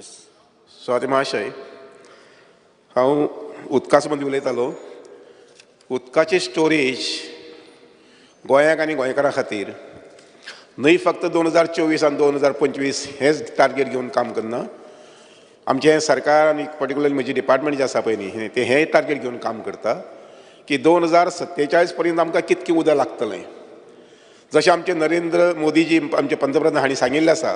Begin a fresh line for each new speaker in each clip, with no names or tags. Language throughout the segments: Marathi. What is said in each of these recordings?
स्वाती महाशय, हांव उदका संबंदी उलयतालो. उदकाचे स्टोरेज गोंयाक आनी गोंयकारां खातीर न्हय फक्त 2024 आनी 2025 हेच टार्गेट घेवन काम करना. आमचें सरकार आनी पर्टिक्युलरली म्हजी डिपार्टमेंट जे आसा पळय न्ही ते हे टार्गेट घेवन काम करता की 2047 पर्यंत आमकां कितकें उदक लागतलें. जशें आमचे नरेंद्र मोदीजी आमचे पंतप्रधान हांणी सांगिल्लें आसा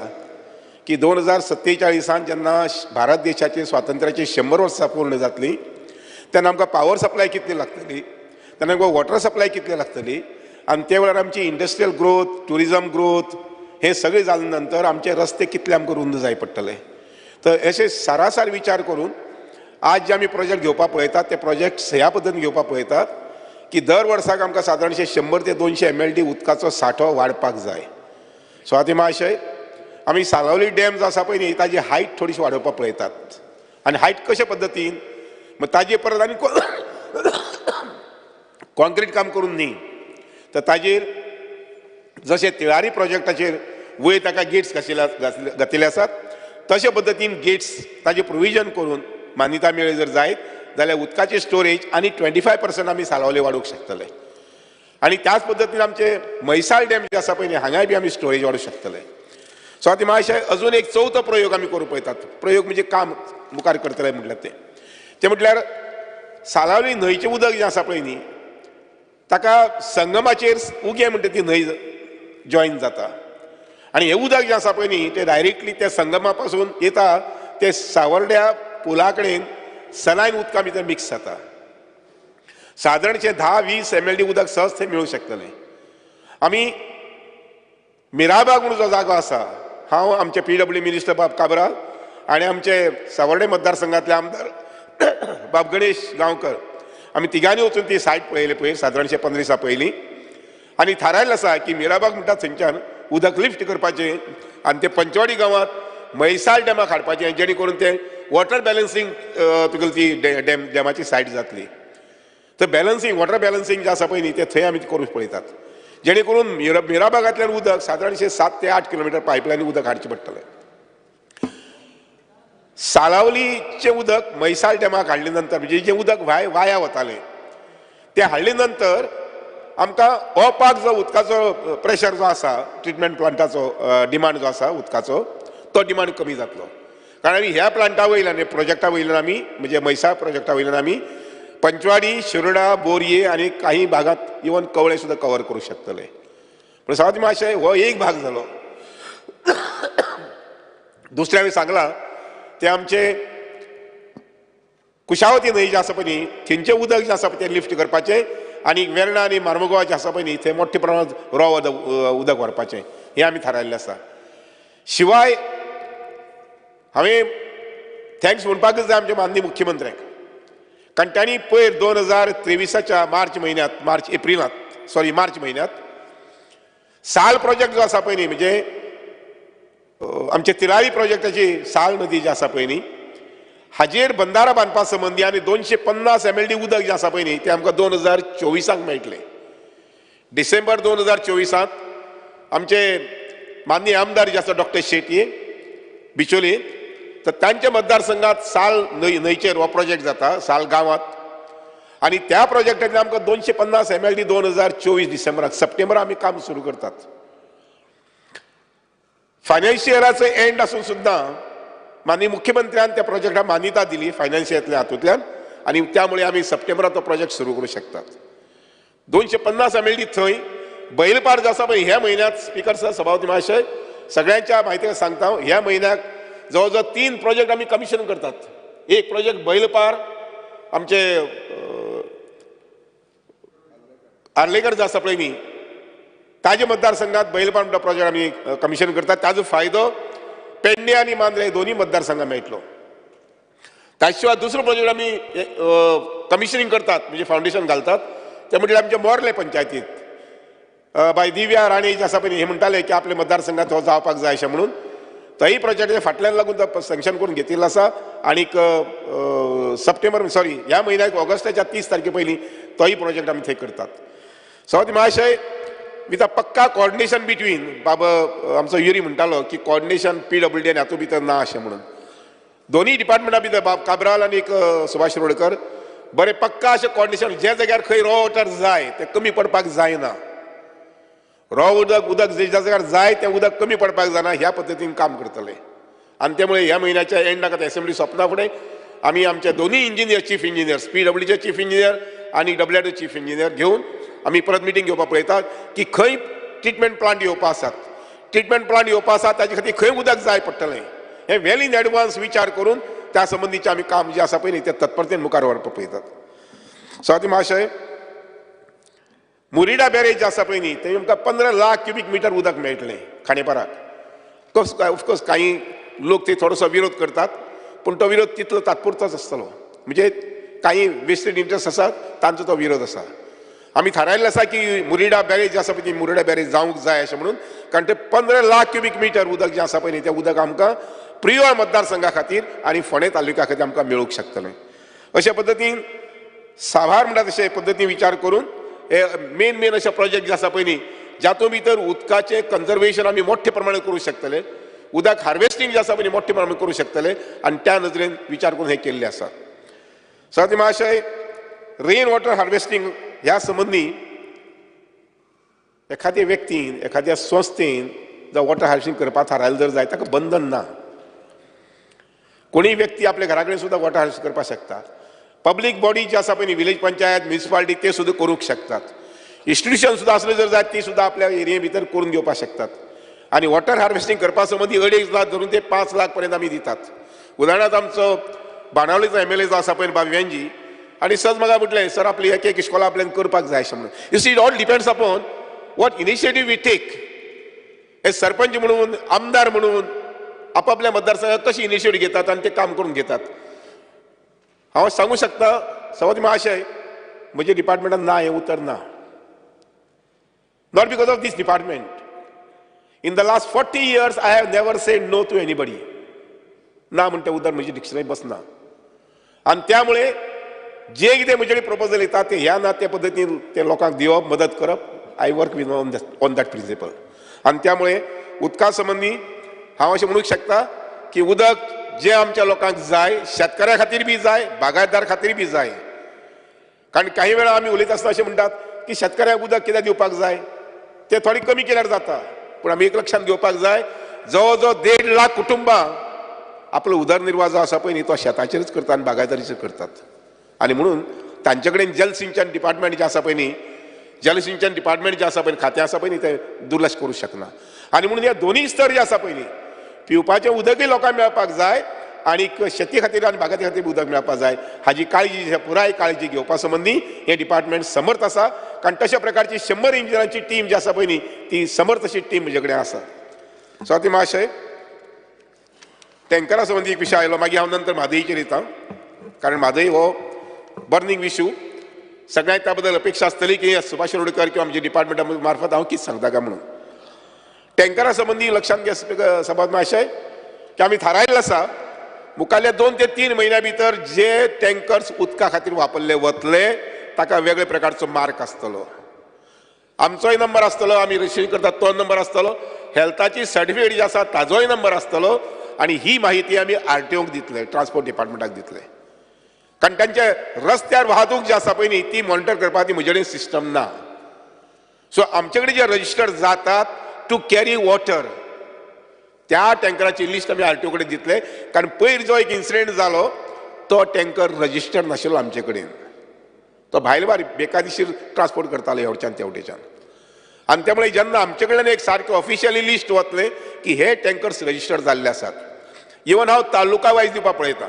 की 2047 जेन्ना भारत देशाचे स्वातंत्र्याची 100 वर्सां पूर्ण जातलीं तेन्ना आमकां पावर सप्लाय कितली लागतली, तेन्ना आमकां वॉटर सप्लाय कितली लागतली आनी त्या वेळार आमची इंडस्ट्रियल ग्रोथ, टुरिजम ग्रोथ हे सगळें जाले नंतर आमचे रस्ते कितले आमकां रुंद जाय पडटले. तर अशें सारासार विचार करून आज जे आमी प्रोजेक्ट घेवपाक पळयतात ते प्रोजेक्ट ह्या पद्दतीन घेवपाक पळयतात की दर वर्साक आमकां सादारणशे 100 ते 200 MLD उदकाचो सांठो वाडपाक जाय. स्वाती महाशय, आमी सालावली डॅम जो आसा पळय न्ही ताजी हायट थोडीशी वाडोवपाक पळयतात. आनी हायट कशे पद्दतीन मग ताजे परत आनी कॉन्क्रीट काम करून न्ही तर ताजेर जशे तिळारी प्रोजेक्टाचेर वयर ताका गेट्स घातिल्ले आसात तशे पद्दतीन गेट्स ताजे प्रोविजन करून मान्यता मेळ्ळी जर जायत जाल्यार उदकाचे स्टोरेज आनी 25% आमी सालावले वाडोवंक शकतले. आनी त्याच पद्दतीन आमचे म्हैसाळ डॅम जे आसा पळय न्ही हांगाय बी आमी स्टोरेज वाडोवंक शकतले. स्वाती महाशय, अजून एक चवथो प्रयोग आमी करूं पळयतात. प्रयोग म्हणजे काम मुखार करतले म्हटल्यार ते म्हटल्यार सालावली न्हंयचें उदक जें आसा पळय न्ही ताका संगमाचेर उगे म्हणटा ती न्हंय जॉयन जाता आनी हें उदक जें आसा पळय न्ही तें डायरेक्टली त्या संगमा पासून येता ते सावर्ड्या पुला कडेन सलायन उदका भितर मिक्स जाता. सादारणशे 10-20 MLD उदक सहज थंय मेळूंक शकतलें. आमी मिराबाग म्हणून जो जागो आसा, हांव आमचे PWD मिनिस्टर बाब काबराल आनी आमचे सावर्डे मतदारसंघातले आमदार बाब गणेश गांवकर आमी तिगांनी वचून ती सायट पळयली पळय सादारणशे 15 दिसां पयलीं आनी थारायल्लें आसा की मिराबाग म्हणटा थंयच्यान उदक लिफ्ट करपाचें आनी ते पंचवाडी गांवांत म्हैसाळ डॅमाक हाडपाचें जेणे करून ते वॉटर बॅलन्सिंग तुगेली ती डॅमाची सायट जातली. तर बॅलन्सिंग वॉटर बॅलन्सिंग जें आसा पळय न्ही तें थंय आमी करूंक पळयतात जेणे करून मिराबागांतल्यान उदक सादारणशे 7 ते 8 किलोमिटर पायपलायनी उदक हाडचें पडटलें. सालावलीचें उदक म्हैसाळ डॅमाक हाडले नंतर म्हणजे जें उदक वाया वतालें तें हाडले नंतर आमकां हो पाक जो उदकाचो प्रेशर जो आसा ट्रिटमेंट प्लांटाचो डिमांड जो आसा उदकाचो तो डिमांड कमी जातलो. कारण आमी ह्या प्लांटा वयल्यान प्रोजेक्टा वयल्यान आमी म्हणजे म्हैसाळ प्रोजेक्टा वयल्यान आमी पंचवाडी, शिरोडा, बोरये आनी काही भागांत इवन कवळे सुद्दां कवर करूंक शकतले. पूण स्वाती महाशय, हो एक भाग जालो. दुसरें हांवें सांगलां ते आमचे कुशावती न्हंय जे आसा पळय न्ही थंयचें उदक जें आसा पळय तें लिफ्ट करपाचें आनी वेर्णा आनी मार्मुगांव जें आसा पळय न्ही थंय मोठ्या प्रमाणांत रॉ उदक व्हरपाचें हें आमी थारायल्लें आसा. शिवाय हांवें थँक्स म्हणपाकच जाय आमच्या माननीय मुख्यमंत्र्याक, कारण तांणी पयर 2023 मार्च म्हयन्यांत साल प्रोजेक्ट जो आसा पळय न्ही म्हणजे आमचे तिळारी प्रोजेक्टाची साल नदी जी आसा पळय न्ही हाजेर बंदारा बांदपा संबंदी आनी 250 MLD उदक जें आसा पळय न्ही तें आमकां 2024 मेळटलें. डिसेंबर 2024 आमचे माननीय आमदार जे आसा डॉक्टर शेटये बिचोले तर तांच्या मतदारसंघात साल न्हंयचेर हो प्रोजेक्ट जाता साल गांवांत आनी त्या प्रोजेक्टाचेर आमकां 250 MLD 2024 डिसेंबराक सप्टेंबराक आमी काम सुरू करतात. फायनान्शियराचो एंड आसून सुद्दां माननीय मुख्यमंत्र्यान त्या प्रोजेक्टाक मान्यता दिली फायनान्शियरांतल्या हातूंतल्यान आनी त्यामुळे आमी सप्टेंबराक तो प्रोजेक्ट सुरू करूंक शकतात. 250 MLD थंय बैलपार जो आसा पळय ह्या म्हयन्यांत स्पिकर सभापती महाशय सगळ्यांच्या म्हायती सांगता ह्या म्हयन्याक जवळ जवळ 3 प्रोजेक्ट आमी कमिशन करतात. एक प्रोजेक्ट बैलपार आमचे आर्लेकर जो आसा पळय न्ही ताजे मतदारसंघात बैलपार म्हणटा प्रोजेक्ट आमी कमिशन करतात. ताजो फायदो पेडणे आनी मांद्रे दोनूय मतदारसंघाक मेळटलो. ताचे शिवाय दुसरो प्रोजेक्ट आमी कमिशनिंग करतात म्हणजे फावंडेशन घालतात ते म्हटल्यार आमचे मोर्ले पंचायतींत बाय दिव्या राणे जे आसा पळय हे म्हणटाले की आपल्या मतदारसंघात हो जावपाक जाय अशें म्हणून तोय प्रोजेक्ट फाटल्यान लागून तो सँक्शन करून घेतिल्लो आसा आनीक ह्या म्हयन्याक ऑगस्टाच्या 30 तारखे पयलीं तोय प्रोजेक्ट आमी थंय करतात. स्वाती महाशय, विथ अ पक्का कोऑर्डिनेशन बिटवीन बाबा आमचो युरी म्हणटालो की कोऑर्डिनेशन PWD आनी हातूंत भितर ना अशें म्हणून दोन्ही डिपार्टमेंटा भितर काब्राल आणि एक सुभाष शिरोडकर बरे पक्का अशें कॉर्डिनेशन जे जाग्यार खंय रॉ वॉटर जाय ते कमी पडपाक जायना, रॉ उदक जे जाग्यार जाय ते उदक कमी पडपाक जायना ह्या पद्दतीन काम करतले. आणि त्यामुळे ह्या महिन्याच्या एंडाक आता असेंब्ली सोंपना फुडें आमी आमचे दोन्ही इंजिनियर चीफ इंजिनियर्स PWDचे चीफ इंजिनियर आणि WRचे चीफ इंजिनियर घेवन आमी परत मिटींग घेवपाक पळयतात की खंय ट्रिटमेंट प्लांट येवपा आसात, ट्रिटमेंट प्लांट येवपा आसात ताजे खातीर खंय उदक जाय पडटलें हे वेल इन एडवान्स विचार करून त्या संबंधीचे आमी काम जे आसा पळय न्ही ते तत्परतेन मुखार व्हरपाक पळयतात. स्वाती महाशय, मुरिडा बॅरेज जे आसा पळय न्ही थंय आमकां 15 लाख क्युबिक मिटर उदक मेळटलें खांडेपाराक. ऑफकोर्स काही लोक ते थोडोसो विरोध करतात पूण तो विरोध तितलो तात्पुरतोच आसतलो. म्हणजे काही वेस्टेड इंट्रस्ट आसात तांचो तो विरोध आसा. आमी थारायल्लें आसा की मुरिडा बॅरेज जे आसा पळय ती मुरिडा बॅरेज जावंक जाय अशें म्हणून, कारण ते 15 लाख क्युबिक मिटर उदक जें आसा पळय न्ही तें उदक आमकां प्रियोळ मतदारसंघा खातीर आनी फोंडे तालुक्या खातीर आमकां मेळूंक शकतलें. अशा पद्दतीन साभार म्हणटा तशे पद्दतीन विचार करून हे मेन अशे प्रोजेक्ट जे आसा पळय न्ही जातूं भितर उदकाचें कन्जर्वेशन आमी मोठ्या प्रमाणात करूं शकतले, उदक हार्वेस्टिंग जे आसा पळय मोठ्या प्रमाणात करूं शकतले आनी त्या नजरेन विचार करून हे केल्ले आसा. स्वाती महाशय, रेन वॉटर हार्वेस्टिंग ह्या संबंधी एखाद्या व्यक्तीन एखाद्या संस्थेन जर वॉटर हार्वेस्टिंग करपाक थारायलें जर जाय ताका बंधन ना. कोणी व्यक्ती आपल्या घरा कडेन सुद्दां वॉटर हार्वेस्टिंग करपाक शकता. पब्लीक बॉडी जी आसा पळय न्ही विलेज पंचायत म्युनिसिपालिटी ते सुद्दां करूंक शकतात. इन्स्टिट्यूशन सुद्दां असले जर जाय ती सुद्दां आपल्या एरिये भितर करून घेवपाक शकतात. आणि वॉटर हार्वेस्टिंग करपा संबंधी 2.5 लाख धरून ते 5 लाख पर्यंत आमी दितात. उदाहरणार्थ आमचो बाणावलीचो MLA जो आसा पळय बाबयांजी आणि सहज म्हाका म्हटलें सर आपली एक इश्कोला आपल्यान करपाक जाय अशें म्हणून. You see it all depends upon what initiative we take. हे सरपंच म्हणून आमदार म्हणून आपापल्या मतदारसंघात कशी इनिशिएटीव घेतात आणि ते काम करून घेतात. हांव सांगू शकता सवाती महाशय, म्हज्या डिपार्टमेंटान ना हें उतर ना. Not because of this department. In the last 40 years, I have never said no to anybody. ना म्हणते उदर म्हजी डिक्शनरी बसना. आणि त्यामुळे जे कितें म्हजे कडेन प्रपोजल येता ते ह्या ना त्या पद्दतीन ते लोकांक दिवप मदत करप. I work with on that principle. आणि त्यामुळे उदका संबंधी हांव अशें म्हणूंक शकता की उदक जे आमच्या लोकांक जाय, शेतकऱ्या खातीर बी जाय, बागायतदार खातीर बी जाय. कारण काही वेळा आमी उलयता आसतना अशें म्हणटात की शेतकऱ्याक उदक कित्याक दिवपाक जाय, ते थोडी कमी केल्यार जाता. पूण आमी एक लक्षात घेवपाक जाय, जवळ जवळ 1.5 लाख कुटुंबां आपलो उदरनिर्वाह जो आसा पळय न्ही तो शेताचेरच करतात आनी बागायतारीचेर करतात. आनी म्हणून तांचे कडेन जलसिंचन डिपार्टमेंट जे आसा पळय न्ही, जलसिंचन डिपार्टमेंट जे आसा पळय खातें आसा पळय न्ही ते दुर्लक्ष करूंक शकना. आनी म्हणून ह्या दोनूय स्तर जे आसा पळय न्ही, पिवपाचें उदकय लोकांक मेळपाक जाय आनी शेती खातीर आनी बागायती खातीर उदक मेळपाक जाय हाजी काळजी पुराय काळजी घेवपा संबंधी हे डिपार्टमेंट समर्थ आसा. कारण तशा प्रकारची 100 इंजिनियरांची टीम जी आसा पळय न्ही ती समर्थ अशी टीम म्हजे कडेन आसा. स्वाती महाशय, टँकरा संबंधी एक विशय आयलो, मागीर हांव नंतर म्हादईचेर येता. कारण म्हादई हो बर्निंग इश्यू सगळ्यांक त्या बद्दल अपेक्षा आसतली की सुभाष शिरोडकर किंवा आमच्या डिपार्टमेंटा मार्फत हांव कितें सांगता काय म्हणून. टँकरा संबंधी लक्षात घे सभात महाशय की आमी थारायल्लें आसा मुखाल्ल्या 2 ते 3 म्हयन्या भितर जे टँकर्स उदका खातीर वापरले वतले ताका वेगळे प्रकारचो मार्क आसतलो. आमचोय नंबर आसतलो, आमी रजिस्ट्रेशन करतात तो नंबर आसतलो, हेल्थाची सर्टिफिकेट जी आसा ताजोय नंबर आसतलो आणि ही माहिती आमी RTOक दितले, ट्रान्सपोर्ट डिपार्टमेंटाक दितले. कारण तांचे रस्त्यार वाहतूक जी आसा पळय न्ही ती मॉनिटर करपाची म्हजे कडेन सिस्टम ना. सो आमचे कडेन जे रजिस्टर जातात टू कॅरी वॉटर त्या टँकराची लिस्ट आमी RTO कडेन दितले. कारण पयर जो एक इन्सिडेंट जालो तो टँकर रजिस्टर नाशिल्लो आमचे कडेन, तो भायर भायर बेकायदेशीर ट्रान्सपोर्ट करताले हेवटेच्यान तेवटेच्यान. आणि त्यामुळे जेन्ना आमचे कडल्यान एक सारकें ऑफिशियली लिस्ट वतले की हे टँकर्स रजिस्टर जाल्ले आसात, इवन हांव तालुका वायज दिवपाक पळयता,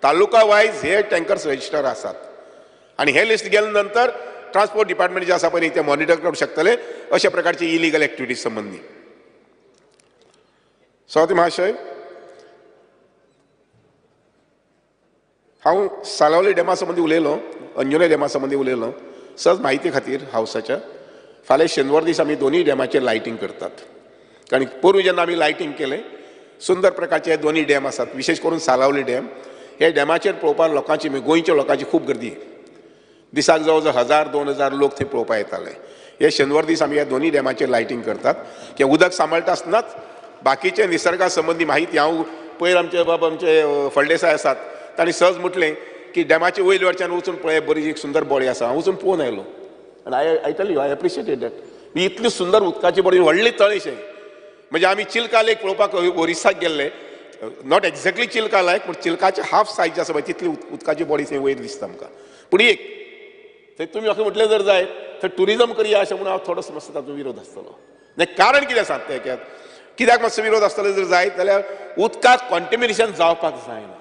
तालुका वायज हे टँकर्स रजिस्टर आसात आणि हे लिस्ट गेले नंतर ट्रान्सपोर्ट डिपार्टमेंट जे आसा पळय ते मॉनिटर करूंक शकतले अशा प्रकारची इलिगल एक्टिविटीज संबंधी. स्वाती महाशय, हांव सालावली डॅमा संबंधी उलयलो, अंजुने डॅमा संबंधी उलयलो सहज म्हायती खातीर हावसाच्या. फाल्यां शेनवार दीस आमी दोनूय डॅमाचेर लायटिंग करतात. कारण पयलीं जेन्ना आमी लायटिंग केलें सुंदर प्रकारचे हे दोनूय डॅम आसात, विशेश करून सालावली डॅम. हे डॅमाचेर पळोवपाक लोकांची गोंयच्या लोकांची खूब गर्दी, दिसाक जवळ जवळ 1000-2000 लोक थंय पळोवपाक येताले. हे शेनवार दीस आमी ह्या दोनूय डॅमाचेर लायटिंग करतात. की उदक सांबाळटा आसतनाच बाकीचे निसर्गा संबंधी माहिती हांव पयर आमचे बाबा आमचे फळदेसाय आसात तांणी सहज म्हटलें की डॅमाचे वयर वरच्यान वचून पळय बरी एक सुंदर बॉडी आसा हांव वचून पळोवन आयलो आनी I tell you I appreciated that इतली सुंदर उदकाची बॉडी व्हडली तळेशें म्हणजे आमी चिल्का लेक पळोवपाक ओरिसाक गेल्ले नॉट एक्झॅक्टली चिल्का लायक पूण चिल्काचे हाफ सायज आसा पळय तितली उदकाची बॉडी थंय वयर दिसता आमकां पूण एक थंय तुमी म्हाका म्हटलें जर जाय थंय टुरिजम करया अशें म्हणून हांव थोडोसो मातसो तातूंत विरोध आसतलो नाही कारण कितें सांगता तें कित्याक मातसो विरोध आसतलो जर जायत जाल्यार उदकाक कॉन्टेमिनेशन जावपाक जायना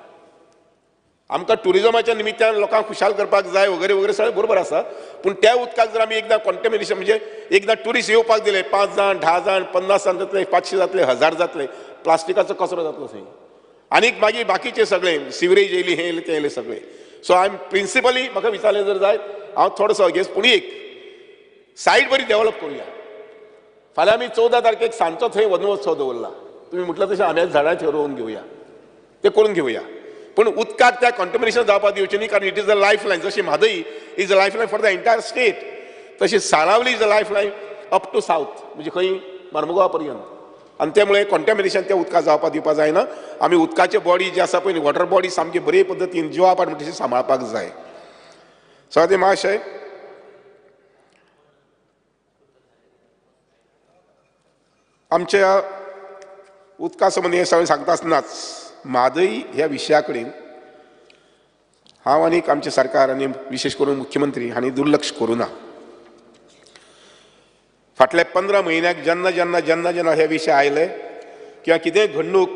आमकां टुरिजमाच्या निमित्तान लोकांक खुशाल करपाक जाय वगैरे वगैरे सगळें बरोबर आसा पूण त्या उदकाक जर आमी एकदां कॉन्टेमिनेशन म्हणजे एकदां ट्युरिस्ट येवपाक दिले 5 जाण 10 जाण 50 जाण जातले 500 जातले 1000 जातले प्लास्टिकाचो कचरो जातलो थंय आनीक मागीर बाकीचे सगळे सिवरेज येयली हे येयले ते येयले सगळे सो आय एम प्रिंसिपली म्हाका विचारलें जर जायत हांव थोडोसो अगेन्स्ट पूण एक सायड बरी डेव्हलप करूया फाल्यां आमी 14 तारखेक सांजचो थंय वनमहोत्सव दवरला तुमी म्हटलं तशें आंब्याच्या झाडां थंय रोवन घेवया ते करून घेवया पूण उदकाक त्या कॉन्टेमिनेशन जावपाक दिवचें न्ही कारण it is a lifeline जशी Mhadei is a lifeline for the entire state तशी Salaulim is a lifeline up to south म्हणजे खंय मर्मुगांव पर्यंत आनी त्यामुळे कॉन्टेमिनेशन त्या उदकाक जावपाक दिवपाक जायना आमी उदकाचे बॉडी जे आसा पळय वॉटर बॉडी सामकी बरे पद्दतीन जिवा पाड तशी सांबाळपाक जाय स्वाती महाशय आमच्या उदका संबंदी हे सगळें सांगता आसतनाच म्हादई ह्या विशया कडेन हांव आनीक आमचे सरकार आनी विशेश करून मुख्यमंत्री हांणी दुर्लक्ष करूं ना फाटल्या 15 म्हयन्याक जेन्ना जेन्ना जेन्ना जेन्ना हे विशय आयले किंवा कितेंय घडणूक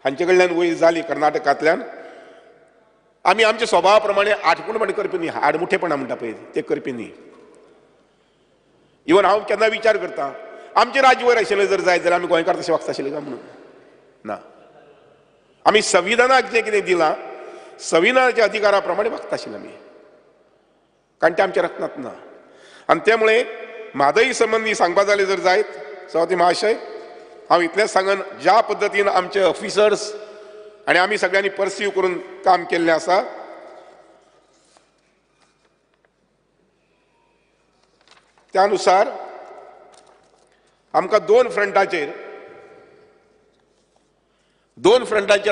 हांचे कडल्यान वयर जाली कर्नाटकांतल्यान आमी आमच्या स्वभावा प्रमाणे आठवणपण करपी न्ही आडमुठेपणा म्हणटा पळय ते करपी न्ही इवन हांव केन्ना विचार करता आमचे राज्य वयर आशिल्लें जर जायत जाल्यार आमी गोंयकार तशें वागता आशिल्ले काय म्हणून ना आमी संविधानाक जें कितें दिलां संविधानाच्या अधिकारा प्रमाणे वागता आशिल्ले आमी कारण ते आमच्या रक्तांत ना आनी त्यामुळे म्हादई संबंदी सांगपा जालें जर जायत सभापती महाशय हांव इतलेंच सांगन ज्या पद्दतीन आमचे ऑफिसर्स आनी आमी सगळ्यांनी परसीव करून काम केल्लें आसा त्या अनुसार आमकां दोन फ्रंटाचेर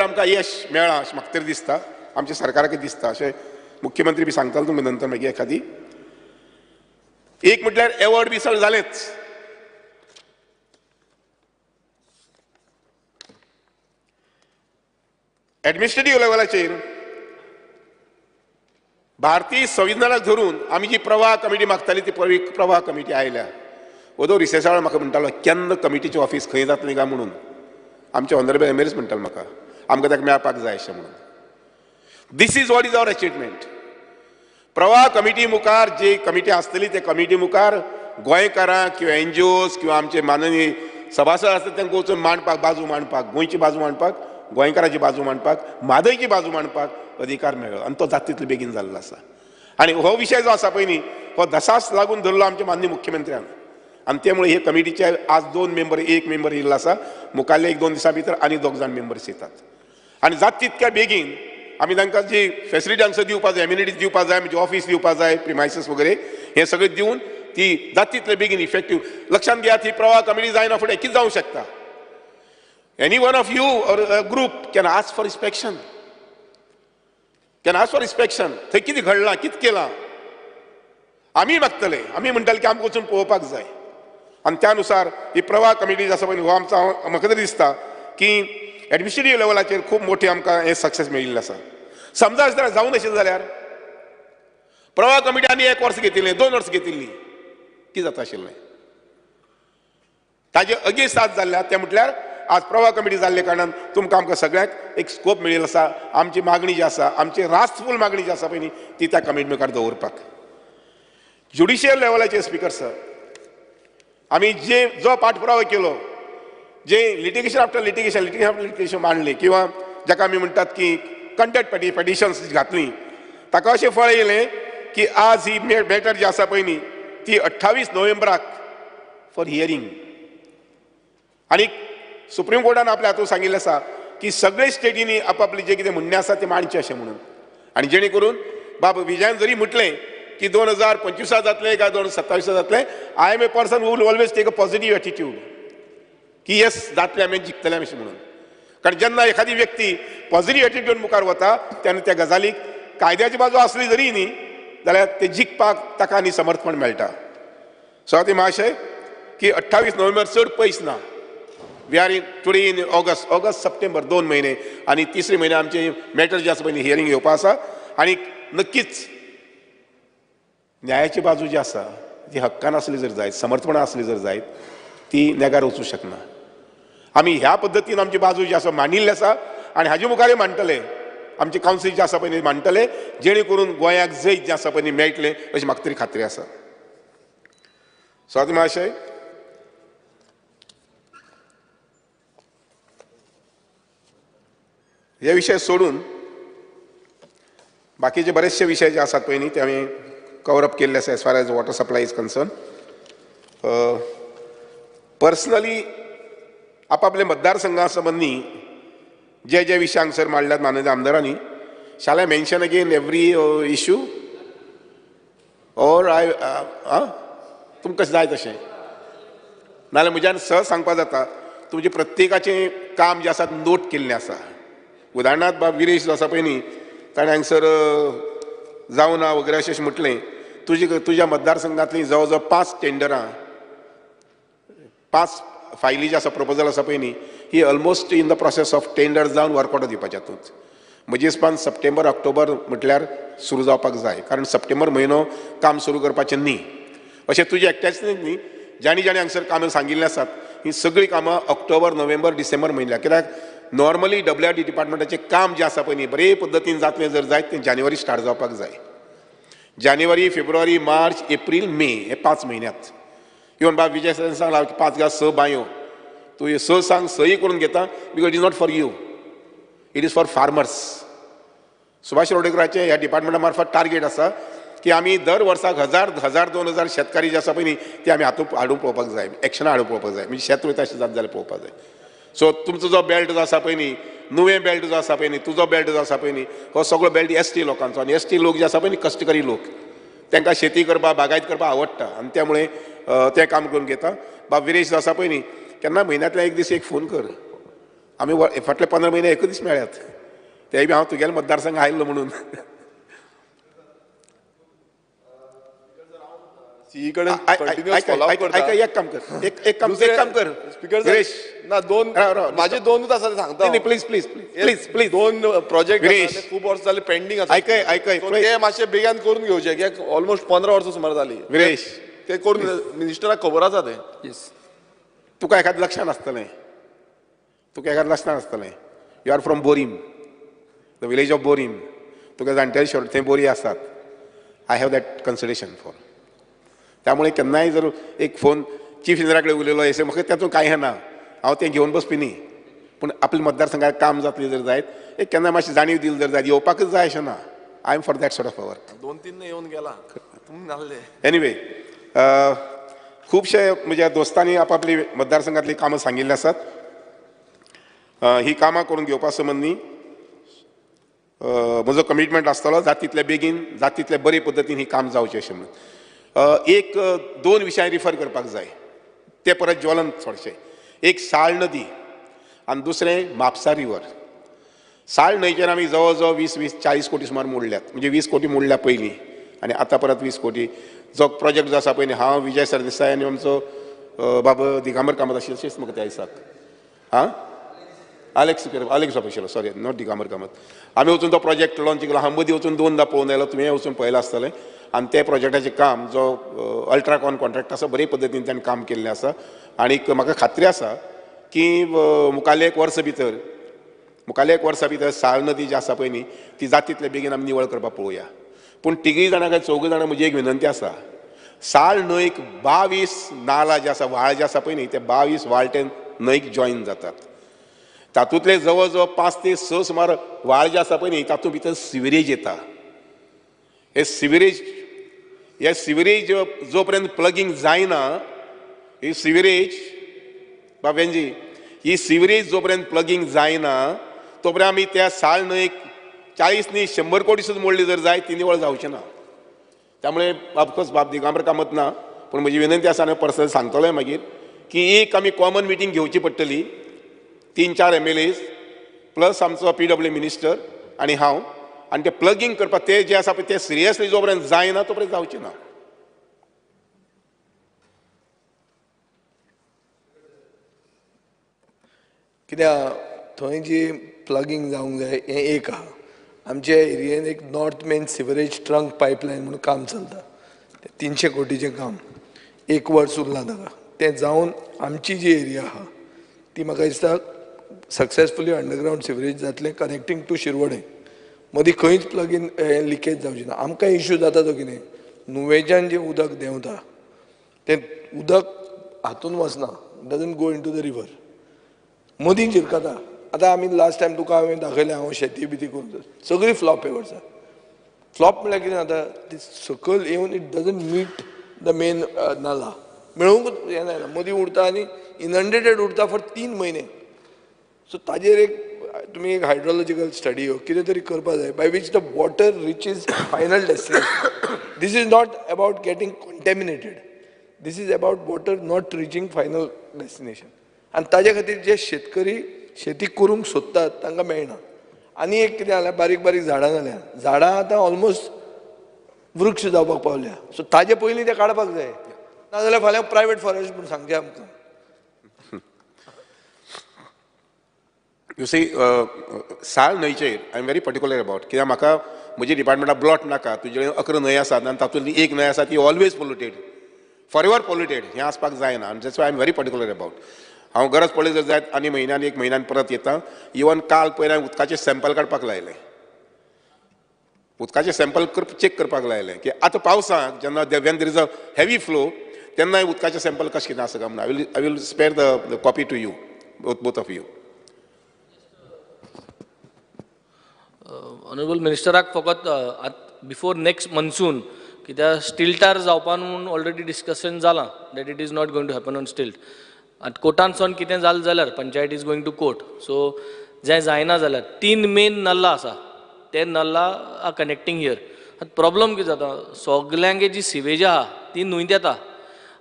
आमकां यश मेळ्ळां अशें म्हाका तरी दिसता आमच्या सरकाराकय दिसता अशें मुख्यमंत्री बी सांगतालो तुमी नंतर मागीर एखादी एक म्हटल्यार एवॉर्ड बी सगळें जालेंच एडमिनिस्ट्रेटिव्ह लेवलाचेर भारतीय संविधानाक धरून आमी जी प्रवाह कमिटी मागताली ती प्रवाह कमिटी आयल्या ओदो रिसेसा वेळार म्हाका म्हणटालो केन्ना कमिटीचें ऑफिस खंय जातलें काय म्हणून आमचे ऑनरेबल एमएलएच म्हणटालो म्हाका आमकां ताका मेळपाक जाय अशें म्हणून this is what is our achievement Pravah committee मुखार जी कमिटी आसतली ते कमिटी मुखार गोंयकारांक किंवा एनजीओज किंवा आमचे माननीय सभासद आसता तांकां वचून मांडपाक बाजू मांडपाक गोंयची बाजू मांडपाक गोंयकारांची बाजू मांडपाक म्हादयची बाजू मांडपाक अधिकार मेळ्ळो आनी तो जाता तितलो बेगीन जाल्लो आसा आनी हो विशय जो आसा पळय न्ही हो दसास लागून धरलो आमच्या माननीय मुख्यमंत्र्यान आनी त्यामुळे हे कमिटीचे आज 2 मेंबर 1 मेंबर येयल्लो आसा मुखाल्ले 1-2 दिसां भितर आनी 2 जाण मेंबर्स येतात आनी जाता तितक्या बेगीन आमी तांकां जी फेसिलिटी हांगसर दिवपाक जाय एम्युनिटीज दिवपाक जाय म्हणजे ऑफिस दिवपाक जाय प्रिमायसीस वगैरे हे सगळें दिवन ती जाता तितले बेगीन इफेक्टीव लक्षांत घेयात ही प्रवाह कमिटी जायना फुडें कितें जावंक शकता any one of you or group can ask for inspection थंय कितें घडलां कितें केलां आमी मागतले आमी म्हणटाले की आमकां वचून पळोवपाक जाय आनी त्या अनुसार ही प्रवाह कमिटी आसा पळय हो आमचो म्हाका तरी दिसता की एडमिनिस्ट्रेटिव्ह लेवलाचेर खूब मोठी आमकां हे सक्सेस मेळिल्लें आसा समजा आसतना जावं नाशिल्लें जाल्यार प्रवाह कमिटी आनी 1 वर्स घेतिल्लें 2 वर्स घेतिल्लीं कितें जाता आशिल्लें ताजे अगेन्स्ट आज जाल्ल्या तें म्हटल्यार आज प्रवाह कमिटी जाल्ले कारणान तुमकां आमकां सगळ्यांक एक स्कोप मेळिल्लो आसा आमची मागणी जी आसा आमची रास्तफूल मागणी जी आसा पळय न्ही ती त्या कमिटी मुखार दवरपाक ज्युडिशियल लेवलाचेर स्पिकर सर आमी जो पाठपुरावो केलो जे लिटिगेशन आफ्टर लिटिगेशन मांडले किंवा जाका आमी म्हणटात की कंटेक्ट पेटिशन्स घातलीं ताका अशें फळ येयलें की आज ही मॅटर जी आसा पळय न्ही ती 28 नोव्हेंबराक फॉर हियरींग आनी सुप्रीम कोर्टान आपल्या हातूंत सांगिल्लें आसा की सगळे स्टेटींनी आपापले जे कितें म्हणणें आसा तें मांडचें अशें म्हणून आनी जेणे करून बाब विजयान जरी म्हटलें की 2025 जातलें काय 2027 जातलें I am a person who will always take a positive attitude की येस जातलें आमी जिखतलें अशें म्हणून कारण जेन्ना एखादी व्यक्ती पॉझिटिव्ह एटिट्यूड मुखार वता तेन्ना त्या गजालीक कायद्याची बाजू असली जरी न्ही जाल्यार ते जिखपाक ताका न्ही समर्थपण मेळटा. सो हांव महाशय की 28 नोव्हेंबर चड पयस ना. We are today in August September 2 महिने आणि तिसरे महिने आमचे मॅटर जे आसा पळय हियरिंग येवपा आसा आणि नक्कीच न्यायाची बाजू जी आसा ती हक्कान असली जर जायत समर्थपणां असली जर जायत ती नेगार वचूं शकना. आमी ह्या पद्दतीन आमची बाजू जी आसा मांडिल्ली आसा आनी हाजे मुखारय मांडटले. आमचे कावन्सील जे आसा पळय मांडटले जेणे करून गोंयाक जैत जे आसा पळय मेळटले अशी म्हाका तरी खात्री आसा. स्वाती महाशय हे विशय सोडून बाकीचे बरेचसे विषय जे आसात पळय न्ही ते हांवें कवर अप केल्ले आसा age far age water supply is concern. Personally आपापले मतदारसंघा संबंधी जे जे विशय हांगसर मांडल्यात माननीय आमदारांनी शाल I mention again every issue or तुमकां कशें जाय तशें नाल्यार म्हज्यान सहज सांगपाक जाता तुमचे प्रत्येकाचें काम जें आसा नोट केल्लें आसा. उदाहरणार्थ बाब विरेश जो आसा पळय न्ही ताणें हांगसर जावं ना वगैरे अशें म्हटलें तुज्या मतदारसंघांतलीं जवळ जवळ 5 टेंडरां 5 फायली जी आसा प्रपोजल आसा पळय न्ही ही almost in the process of tender जावन वर्कआउट दिवपाचें हातूंत. म्हजे हिसपान सप्टेंबर ऑक्टोबर म्हटल्यार सुरू जावपाक जाय कारण सप्टेंबर म्हयनो काम सुरू करपाचें न्ही. अशें तुजें एकट्याच न्ही जाणी जाणी हांगसर कामां सांगिल्लीं आसात ही सगळीं कामां ऑक्टोबर नोव्हेंबर डिसेंबर म्हयन्याक कित्याक नॉर्मली WRD डिपार्टमेंटाचें काम जें आसा पळय न्ही बरे पद्दतीन जातलें जर जायत तें जानेवारी स्टार्ट जावपाक जाय. जानेवारी फेब्रुवारी मार्च एप्रील मे हे 5 म्हयन्यांत. इवन बाब विजय सरान सांगला 5 गा 6 बांयो तूं हे 6 सांग 6 करून घेता because it is not for you it is for farmers. Subhash रोडेकराचे ह्या डिपार्टमेंटा मार्फत टार्गेट आसा की आमी दर वर्साक 1000-2000 शेतकारी जे आसा पळय न्ही ते आमी हाडून पळोवपाक जाय एक्शनां हाडून पळोवपाक जाय म्हणजे शेत वयता अशें जाता जाल्यार पळोवपाक जाय. सो तुमचो जो बेल्ट जो आसा पळय न्ही नुवें बेल्ट जो आसा पळय न्ही तुजो बेल्ट जो आसा पळय न्ही हो सगळो बेल्ट ST लोकांचो आनी ST लोक जे आसा पळय न्ही कश्टकरी लोक तांकां शेती करपाक बागायत करपाक आवडटा आनी त्यामुळे तें काम करून घेता. बाब विरेश जो आसा पळय न्ही केन्ना म्हयन्यांतल्यान एक दीस एक फोन कर आमी फाटले 15 म्हयने एकूच दीस मेळ्यात तेय बी हांव तुगेले मतदारसंघ आयिल्लो म्हणून.
एक काम कर विरेश ना माझे 2 तास सांगता
please please please please
2 project खूप वर्ष जाले पेंडिंग आसा ते मातशे बेगीन करून घेवचे कित्याक ऑलमोस्ट 15 वर्सां सुमार जाली.
विरेश
ते करून मिनिस्टराक खबर आसा ते.
तुका एखाद लक्षात आसतलें you are from Borim the village of Borim तुका जाणटेली शोर थंय बोरी आसात. I have that consideration for त्यामुळे केन्नाय जर एक फोन चीफ इंजिनियरा कडेन उलयलो अशें म्हाका तातूंत कांय ना हांव तें घेवन बसपी न्ही पूण आपल्या मतदारसंघात काम जातलें जर जायत एक केन्ना मातशी जाणीव दिली जर जायत येवपाकच जाय अशें ना. I am for that sort of work.
2-3 येवन गेला नासले.
एनिवे खुबशे म्हज्या दोस्तांनी आपापली मतदारसंघातली कामां सांगिल्लीं आसात. ही कामां करून घेवपा संबंदी म्हजो कमिटमेंट आसतलो जाता तितले बेगीन जाता तितले बरे पद्दतीन ही काम जावचें अशें म्हणून. 1-2 विशय रिफर करपाक जाय ते परत ज्वलन थोडेशें. एक साळ नदी आनी दुसरें म्हापसा रिवर. साळ न्हंयचेर आमी जवळ जवळ 20-40 कोटी सुमार मोडल्यात म्हणजे 20 कोटी मोडल्या पयलीं आनी आतां परत 20 कोटी जो प्रोजेक्ट जो आसा पळय न्ही हांव विजय सरदेसाय आनी आमचो बाबा दिगांबर कामत आशिल्लो अशेंच म्हाका त्या दिसाक Alex official sorry not Digambar Kamat आमी वचून तो प्रोजेक्ट लॉन्च केलो. हांव मदीं वचून 2दा पळोवन आयलो तुवें वचून पळयलां आसतलें आनी त्या प्रोजेक्टाचें काम जो अल्ट्राकॉन कॉन्ट्रॅक्ट आसा बरे पद्दतीन ताणें काम केल्लें आसा आनी म्हाका खात्री आसा की मुखाल्ले एक वर्सा भितर साळ नदी जी आसा पळय न्ही ती जाता तितले बेगीन आमी निवळ करपाक पळोवया. पूण 3 जाणां काय 4 जाणां म्हजी एक विनंती आसा साळ न्हंयक 22 नाला जे आसा व्हाळ जे आसा पळय न्ही ते 22 व्हाळ ते न्हंयक जॉयन जातात. तातूंतले जवळ जवळ 5 ते 6 सुमार व्हाळ जे आसा पळय न्ही तातूंत भितर सिवरेज येता. हे सिवरेज जो पर्यंत प्लगिंग जायना ही सिवरेज बाबेंजी ही सिवरेज जो पर्यंत प्लगिंग जायना तो पर्यंत आमी त्या साळ न्हंयक 40 न्ही 100 कोटी सुद्दां मोडली जर जाय ती निवळ जावचें ना. त्यामुळे ऑफकोर्स बाब दिगांबर कामत ना पूण म्हजी विनंती आसा हांवें पर्सनल सांगतलोय मागीर की एक आमी कॉमन मिटींग घेवची पडटली 3-4 MLAs प्लस आमचो PW मिनिस्टर आनी हांव आनी ते प्लगिंग करपाक ते जे आसा पळय ते सिरियसली जो पर्यंत जायना तो पर्यंत जावचें ना.
कित्याक थंय जी प्लगिंग जावंक जाय हें एक आहा. आमच्या एरियेन एक north main sewerage trunk pipeline म्हणून काम चलता. 300 कोटीचें काम 1 वर्स उरलां ताका. तें जावन आमची जी एरिया आहा ती म्हाका दिसता सक्सेसफुली अंडरग्रावंड सिवरेज जातलें कनेक्टींग टू शिरवडे. मदीं खंयच प्लगीन लिकेज जावची ना. आमकां इश्यू जाता तो कितें नुवेच्यान जें उदक देंवता तें उदक हातून वचना, doesn't go into the river, मदीं शिरकता. आतां आमी लास्ट टायम तुका हांवें दाखयलें हांव शेती बिती करून सगळी फ्लॉप पेवर्सां. फ्लॉप म्हळ्यार कितें जाता ती सकयल येवन it doesn't meet the main nala, मेळूंकूच हें जायना, मदीं उरता आनी इनंडेटेड उरता फॉर 3 म्हयने. सो ताजेर एक तुमी एक हायड्रोलॉजिकल स्टडी कितें तरी करपाक जाय by which the water reaches final destination. This is not about getting contaminated, this is about water not reaching final destination. आनी ताजे खातीर जे शेतकरी शेती करूंक सोदतात तांकां मेळना. आनी एक कितें जालें बारीक बारीक झाडां जाल्या, झाडां आतां ऑलमोस्ट वृक्ष जावपाक पावल्या. सो ताजे पयलीं ते काडपाक जाय, नाजाल्यार फाल्यां प्रायवेट फॉरेस्ट म्हूण सांगचें आमकां.
यू सी साल न्हंयचेर I am very particular about, कित्याक म्हाका म्हज्या डिपार्टमेंटाक ब्लॉट नाका. तुजे कडेन 11 न्हंय आसात आनी तातूंतली एक न्हंय आसा ती ऑलवेज पोल्युटेड, फॉरएवर पोल्युटेड, हें आसपाक जायना. आनी that's why I am very particular about. हांव गरज पडली जर जायत आनी म्हयन्यान 1 म्हयन्यान परत येता. इवन काल पयर हांवें उदकाचें सॅम्पल काडपाक लायलें, उदकाचें सॅम्पल चॅक करपाक लायलें की आतां पावसाक जेन्ना when there is a heavy flow तेन्ना उदकाचें सॅम्पल कशें कितें आसा काय म्हणून. I will spare the copy to you, both of you.
Honourable मिनिस्टराक फकत बिफोर नेक्स्ट मन्सून कित्याक स्टिल्टार जावपा म्हणून ऑलरेडी डिस्कशन जालां that it is not going to happen on stilt. आतां कोर्टानसून कितें जालें जाल्यार panchayat is going to court. So जें जायना जाल्यार 3 मेन नल्ला आसा ते नल्ला आर कनेक्टींग हियर. आतां प्रॉब्लम कितें जाता सगल्यांगे जी सिवेज आहा ती न्हंयत येता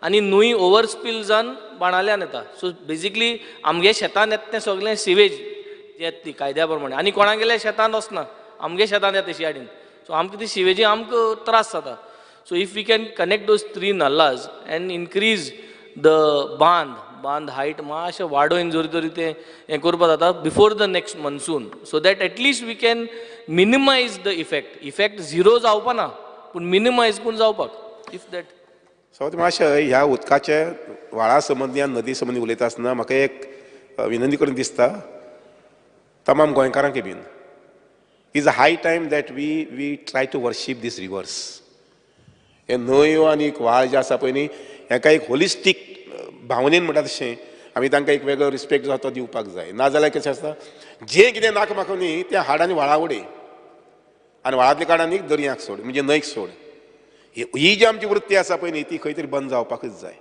आनी न्हंय ओवर स्पील जावन बाणाल्यान येता. सो बेजिकली आमगे शेतान येता तें सगळें सिवेज येता ती कायद्या प्रमाणे, आनी कोणागेल्या शेतान वचना, आमगे शेतान येता तशी आडीन. सो आमकां ती सिवेजी आमकां त्रास जाता. So if we can connect those 3 नल्लाज and increase the bund height मातशें वाडोवन जोरी तरी तें हें करपा जाता before the next monsoon, so that at least we can minimise the effect zero जावपा ना पूण मिनिमायज पूण जावपाक इफ दॅट.
सो मातशें ह्या उदकाच्या व्हाळा संबंदी आनी नदी संबंदी उलयता आसतना म्हाका एक विनंती करून दिसता तमाम गोंयकारांक बीन. Is a high time that we try to worship this rivers. हे न्हंयो आनी व्हाळ जे आसा पळय न्ही हेका एक होलिस्टीक भावनेन म्हणटा तशें आमी तांकां एक वेगळो रिस्पेक्ट जो तो दिवपाक जाय. नाजाल्यार कशें आसता जें कितें नाका म्हाका न्ही तें हाड आनी व्हाळा उडय आनी व्हाळांतले काड आनी दर्याक सोड म्हणजे न्हंयक सोड. ही जी आमची वृत्ती आसा पळय न्ही ती खंय तरी बंद जावपाकच जाय.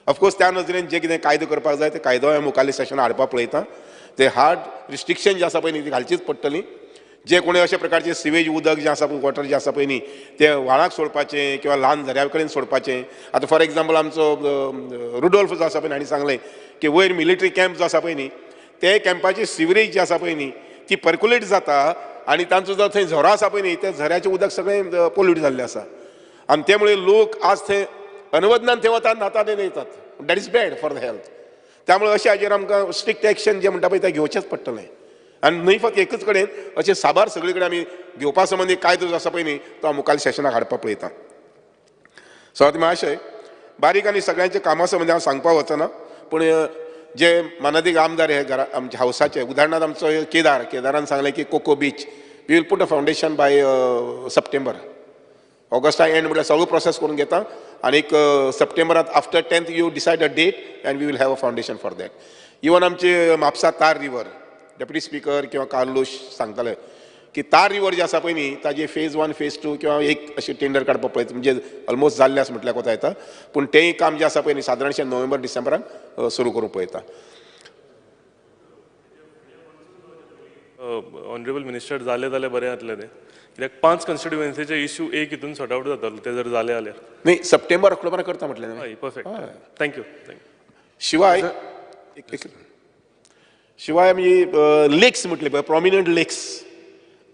ऑफकोर्स त्या नजरेन जें कितें कायदो करपाक जाय ते कायदो हांवें मुखाल्ले सेशनां हाडपाक पळयता. ते हार्ड रिस्ट्रिक्शन जे आसा पळय न्ही ती घालचीच पडटली. जे कोणी अशा प्रकारचे सिवेज उदक जे आसा पळय वॉटर जे आसा पळय न्ही ते व्हाळाक सोडपाचें किंवा ल्हान झऱ्या कडेन सोडपाचें. आतां फॉर एग्जाम्पल आमचो रुडोल्फ जो आसा पळय हांणी सांगलें की वयर मिलिटरी कॅम्प जो आसा पळय न्ही ते कॅम्पाची सिवरेज जी आसा पळय न्ही ती पर्क्युलेट जाता आनी तांचो जो थंय झरो आसा पळय न्ही त्या झऱ्याचें उदक सगळें पोल्यूट जाल्लें आसा. आनी त्या मुळे लोक आज थंय अनवदनान थंय वतात न्हातात आनी येतात. That is bad for the health. त्यामुळे अशें हाजेर आमकां स्ट्रिक्ट एक्शन जें म्हणटा पळय तें घेवचेंच पडटलें. आनी न्हय फक्त एकच कडेन अशें साबार सगळे कडेन आमी घेवपा संबंदी कायदो जो आसा पळय न्ही तो मुखाल सेशनाक हाडपाक पळयता. सो आतां महाशय बारीक आनी सगळ्यांच्या कामा संबंदी हांव सांगपाक वचना पूण जे माननीय आमदार हे घरा आमच्या हावसाचे उदाहरणार्थ आमचो केदारान सांगलें की Coco beach we will put a foundation by September. ऑगस्टा एंड म्हटल्यार सगळो प्रोसेस करून घेता आनी सप्टेंबरांत after 10th you decide a date and we will have a foundation for that. Even आमचे म्हापसा तार रिवर डेप्युटी स्पीकर किंवा कार्लोश सांगताले की तार रिवर जे आसा पळय न्ही ताजे फेज 1 फेज 2 किंवा एक अशें टेंडर काडपाक पळयता म्हणजे ऑलमोस्ट जाल्ले आसा म्हटल्यार कोता येता. पूण तेंय काम जे आसा पळय न्ही सादारणशें नोव्हेंबर डिसेंबराक सुरू करूंक पळयता.
ऑनरेबल मिनिस्टर जालें जाल्यार बरें जातलें तें कित्याक 5 कॉन्स्टिट्युएन्सीचे इश्यू एक हितून सॉर्ट आवट जातालो ते जर जाले जाल्यार
न्ही सप्टेंबर ऑक्टोबराक करता म्हटलें.
हय परफेक्ट थँक्यू.
शिवाय शिवाय आमी लेक्स म्हटले पळय प्रॉमिनंट लेक्स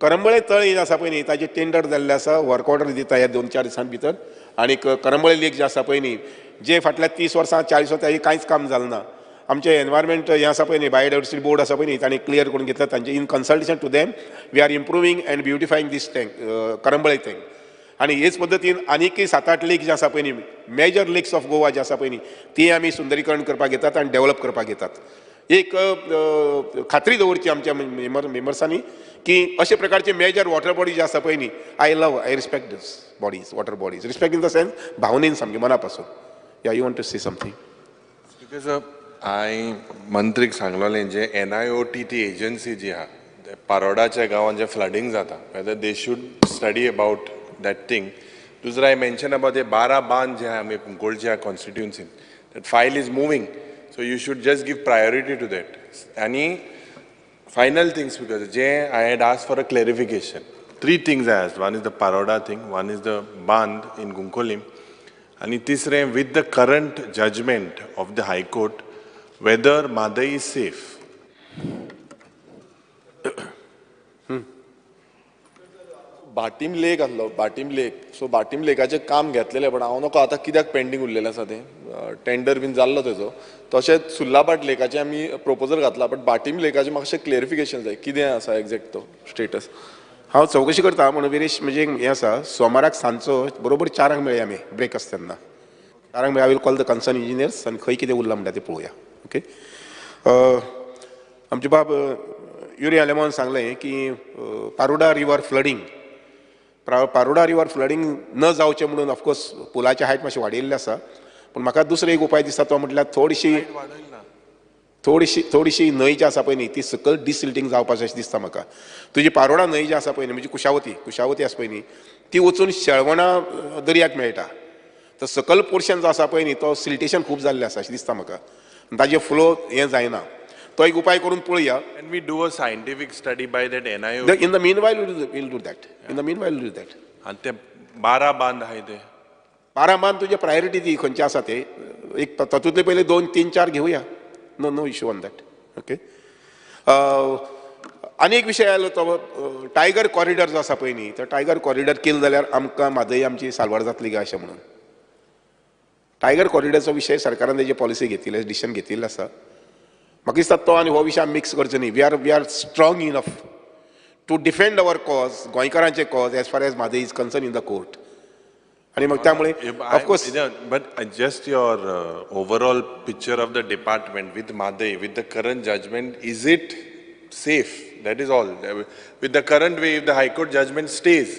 करंबळे तळ जे आसा पळय न्ही ताजे टेंडर जाल्ले आसा वर्क ऑर्डर दिता ह्या 2-4 दिसां भितर आनी करंबळे लेक जे आसा पळय न्ही जे फाटल्या 30 वर्सां 40 वर्सां कांयच काम जालें ना आमचे एनवायरमेंट हे आसा पळय न्ही बायोडायवर्सिटी बोर्ड आसा पळय न्ही तांणी क्लियर करून घेतला तांचे in consultation to them we are improving and beautifying this tank Carambolim tank आनी हेच पद्दतीन आनीकय 7-8 लेक जे आसा पळय न्ही मेजर लेक्स ऑफ गोवा जे आसा पळय न्ही ती आमी सुंदरीकरण करपाक येतात आनी डेव्हलप करपाक येतात एक खात्री दवरची आमच्या मेंबर्सांनी की अशा प्रकारचे मेजर वॉटर बॉडी जे आसा पळय न्ही I respect this bodies water bodies respect in the sense भावनेन सामके मना पासून या you want to say something
because हांवें मंत्रीक सांगलोलें जे NIOT ती एजन्सी जी आहा पारोडाच्या गांवांत जे फ्लडिंग जाता whether they should study about that thing दुसरो हांवें मेन्शन अबाउट ते 12 बांद जे आहा आमी गोल्डच्या कॉन्स्टिट्युन्सीन that file is moving so you should just give priority to that आनी final things because I had asked for a clarification. 3 things I asked. One is the Paroda thing, one is the Band in Gunkolim, and tisre with the current judgment of the High Court, whether Madai is safe.
Batim लेक आसलो बाटीम लेक सो बाटीम लेकाचें काम घेतलेलें पण हांव नको आतां कित्याक पेंडींग उरलेलें आसा तें टेंडर बीन जाल्लो तेजो तशेंच सुल्लाबाट लेकाचें आमी प्रपोजल घातला बट बाटीम लेकाचें मातशें क्लेरिफिकेशन जाय कितें आसा एक्झॅक्ट तो स्टेटस
हांव चवकशी करता म्हणून विरेश म्हणजे हें आसा सोमाराक सांजचो बरोबर 4 मेळया आमी ब्रेक आसता तेन्ना 4 मेळया will call the concern engineers आनी खंय कितें उरलां म्हणटा तें पळोवया ओके आमचे बाब युरी आलेमोन सांगलें की Paroda river flooding Paroda river flooding न जावचें म्हणून ऑफकोर्स पुलाची हायट मातशी वाडयल्ली आसा पूण म्हाका दुसरो एक उपाय दिसता तो म्हटल्यार थोडीशी न्हंय जी आसा पळय न्ही ती सकयल डिसिल्टिंग जावपाचें अशें दिसता म्हाका तुजी पारोडा न्हंय जी आसा पळय न्ही म्हणजे कुशावती आसा पळय न्ही ती वचून शेळवणा दर्याक मेळटा तर सकयल पोर्शन जो आसा पळय न्ही तो सिल्टेशन खूब जाल्लें आसा अशें दिसता म्हाका ताजें फ्लो हें जायना तो एक उपाय करून पळोवया
Can we do a scientific study by that NIOT?
In the meanwhile we'll do that in the meanwhile we'll do that
आणि ते 12 बांद आहाय ते
12 बांद तुजे प्रायोरिटी दी खंयचे आसा ते एक तातूंतले पयले 2-3-4 घेवया no issue on that okay आनी एक विशय आयलो तो टायगर कॉरिडॉर जो आसा पळय न्ही तो टायगर कॉरिडॉर केलो जाल्यार आमकां म्हादय आमची सालवार जातली काय अशें म्हणून टायगर कॉरिडॉरचो विशय सरकारान तेजी पॉलिसी घेतिल्ली डिसिशन घेतिल्लें आसा म्हाका दिसता तो आनी हो विशय मिक्स करचो न्ही we are strong enough to defend our cause गोंयकारांचे cause as far as Mhadei is concern in the court आणि मग त्यामुळे of course
but just your overall picture of the department with Madai with the current judgment is it safe that is all with the current way if the High Court judgment stays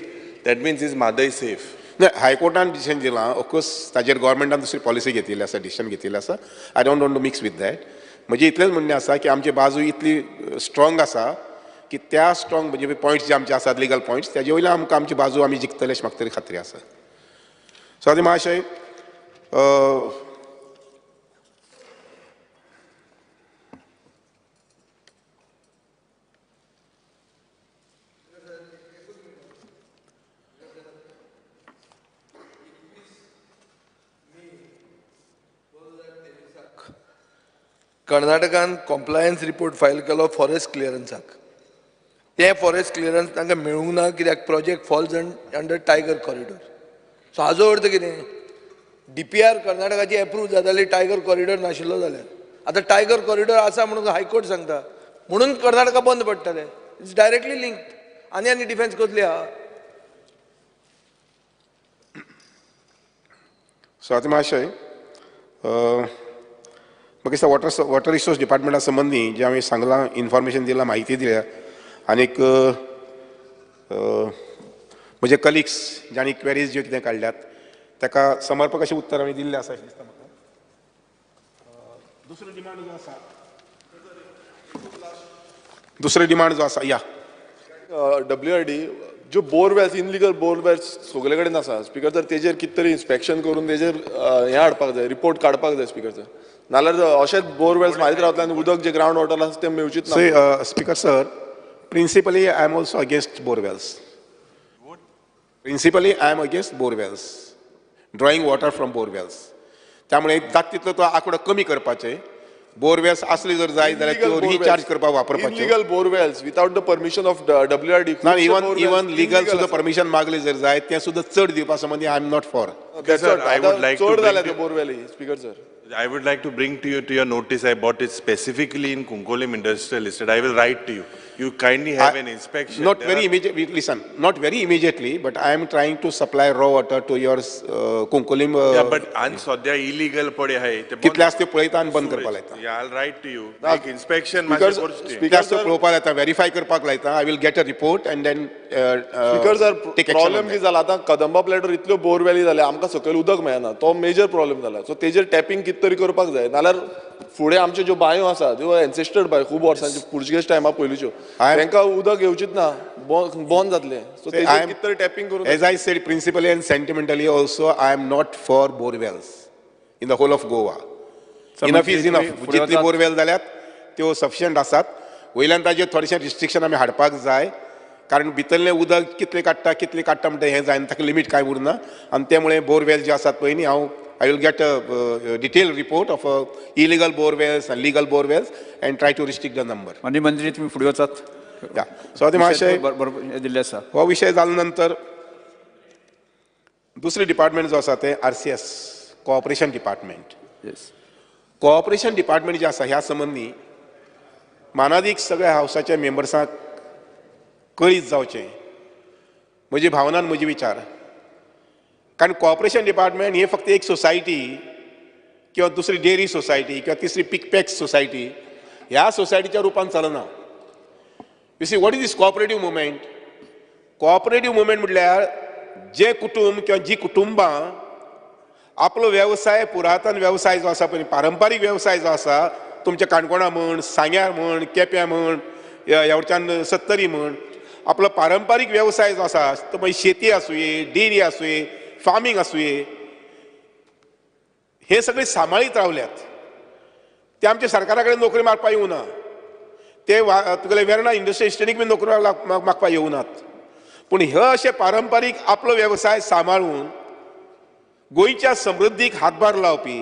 that means is Madai safe
नाही हायकोर्टान डिसिशन दिलां ऑफकोर्स ताजेर गव्हर्मेंटान दुसरी पॉलिसी घेतिल्ली आसा डिसिशन घेतिल्लें आसा I don't want to mix with that म्हणजे इतलेंच म्हणणें आसा की आमची बाजू इतली स्ट्रॉंग आसा की त्या स्ट्रॉंग म्हणजे पॉयंट्स जे आमचे आसात लिगल पॉयंट्स त्याचे वयल्यान आमकां आमची बाजू आमी जिखतले अशी म्हाका तरी खात्री आसा सो आतां महाशय
कर्नाटकान कॉम्प्लायन्स रिपोर्ट फायल केलो फॉरेस्ट क्लियरन्साक ते फॉरेस्ट क्लियरन्स तांकां मेळूंक ना कित्याक project falls under tiger corridor so हाजो अर्थ कितें DPR कर्नाटकाची एप्रूव जाताली टायगर कॉरिडॉर नाशिल्लो जाल्यार आतां टायगर कॉरिडॉर आसा म्हणून हायकोर्ट सांगता म्हणून कर्नाटका बंद पडटले इट्स डायरेक्टली लिंक्ड आनी डिफेन्स कसली आहा
सो आतां महाशय म्हाका दिसता वॉटर रिसोर्स डिपार्टमेंटा संबंदी जे हांवें सांगलां इन्फॉर्मेशन दिलां म्हायती दिल्या आनीक म्हजे कलिग्स जांणी क्वेरीज ज्यो कितें काडल्यात ताका समर्पक अशें उत्तर हांवें दिल्लें आसा अशें दिसता म्हाका दुसरो डिमांड जो आसा या
WRD ज्यो बोरवेल्स इनलिगल बोरवेल्स सगळे कडेन आसा स्पिकर सर तेजेर कितें तरी इन्स्पेक्शन करून तेजेर हें हाडपाक जाय रिपोर्ट काडपाक जाय स्पिकर सर नाल्यार अशेंच बोरवेल्स मारीत रावतले आनी उदक जे ग्रावंड वॉटर आसा तें मेळचीच ना
speaker sir principally I am also against borewells principally I am against borewells drawing water from borewells त्यामुळे जाता तितलो तो आंकडो कमी करपाचे बोरवेल्स असले जर जाय जाल्यार त्यो रिचार्ज करपाक वापरपाच्यो.
Illegal borewells without the permission of WRD.
ना इवन लिगल सुद्धा परमिशन मागले जर जाय तें सुद्धा चड दिवपा संबंधी I am not for.
Sir, I would like to
चड
bring
जाल्या
the-
त्यो बोरवेली speaker sir.
I would like to bring to your notice, I bought it specifically in Kunkolim Industrial Estate. I will write to you. You kindly have an inspection.
Not
There
very
are-
immediately, listen, not very immediately, but I am trying to supply raw water to your Kunkolim.
Yeah, but and सध्या illegal पडे आहे ते बंद-
कितले आसता ते पळयता आनी बंद करपाक लायता.
Yeah, I'll write to you. Make inspection
Speaker,
मातशें करचें.
कितले आसता ते पळोवपाक लायता, व्हेरीफाय करपाक लायता. I will get a report and then
speaker sir
take action
problem
on
कितें
that.
जाला आतां कदंबा प्लॅटर इतल्यो बोरवेली जाल्या आमकां सकयल उदक मेळना तो मेजर प्रॉब्लेम जाला. सो तेजेर टॅपिंग कितें तरी करपाक जाय नाल्यार फुडें आमच्यो ज्यो बांयो आसा त्यो एन्सेस्टर्ड बाय खूब वर्सांच्यो पुर्तुगेज टायमा पयलींच्यो तांकां उदक येवचीच ना बंद जातले. सो
I
तेजेर
am-
कितें तरी टॅपिंग करून
As I said, principally and sentimentally also, I am not for borewells in the whole of Goa. Enough is enough. जितली बोरवेल जाल्यात त्यो सफिशियंट आसात. वयल्यान ताजेर थोडेशें रिस्ट्रिक्शन आमी हाडपाक जाय. कारण भितरलें उदक कितलें काडटा म्हणटा हें जायना ताका लिमीट कांय उरना. आनी त्यामुळे बोरवेल जे आसात पळय न्ही हांव I will get a detailed report of illegal borewells and legal borewells and try to restrict the number.
माननीय मंत्री तुम्ही पुढे वचात.
Yeah. So ते मातशें
बरोबर दिल्ले आसा.
हो विषय जाल्या नंतर दुसरे डिपार्टमेंट जो आसा ते RCS cooperation department.
Yes.
Cooperation department जे आसा ह्या संबंधी मानादीक सगळ्या हावसाच्या मेंबर्सांक कळीत जावचें म्हजी भावना आनी म्हजे विचार. कारण कोऑपरेशन डिपार्टमेंट हे फक्त एक सोसायटी किंवा दुसरी डेअरी सोसायटी किंवा तिसरी पिकपॅक्स सोसायटी ह्या सोसायटीच्या रुपान चलना. You see what is this cooperative movement. Cooperative movement म्हटल्यार जे कुटुंब किंवा जी कुटुंबां आपलो व्यवसाय पुरातन व्यवसाय जो आसा पळय पारंपारीक व्यवसाय जो आसा तुमच्या काणकोणा म्हण सांग्यार म्हण केप्यां म्हण ह्या वटच्यान सत्तरी म्हण आपलो पारंपारीक व्यवसाय जो आसा तो मागीर शेती आसूये डेअरी आसूये फार्मिंग आसूये हे सगळे सांबाळीत रावल्यात. ते आमच्या सरकारा कडेन नोकरी मागपाक येवना. ते तुगेले वेर्णा इंडस्ट्रियल इस्टेटीक बी नोकरी मागपाक येवनात. पूण हे अशे पारंपारीक आपलो व्यवसाय सांबाळून गोंयच्या समृद्धीक हातभार लावपी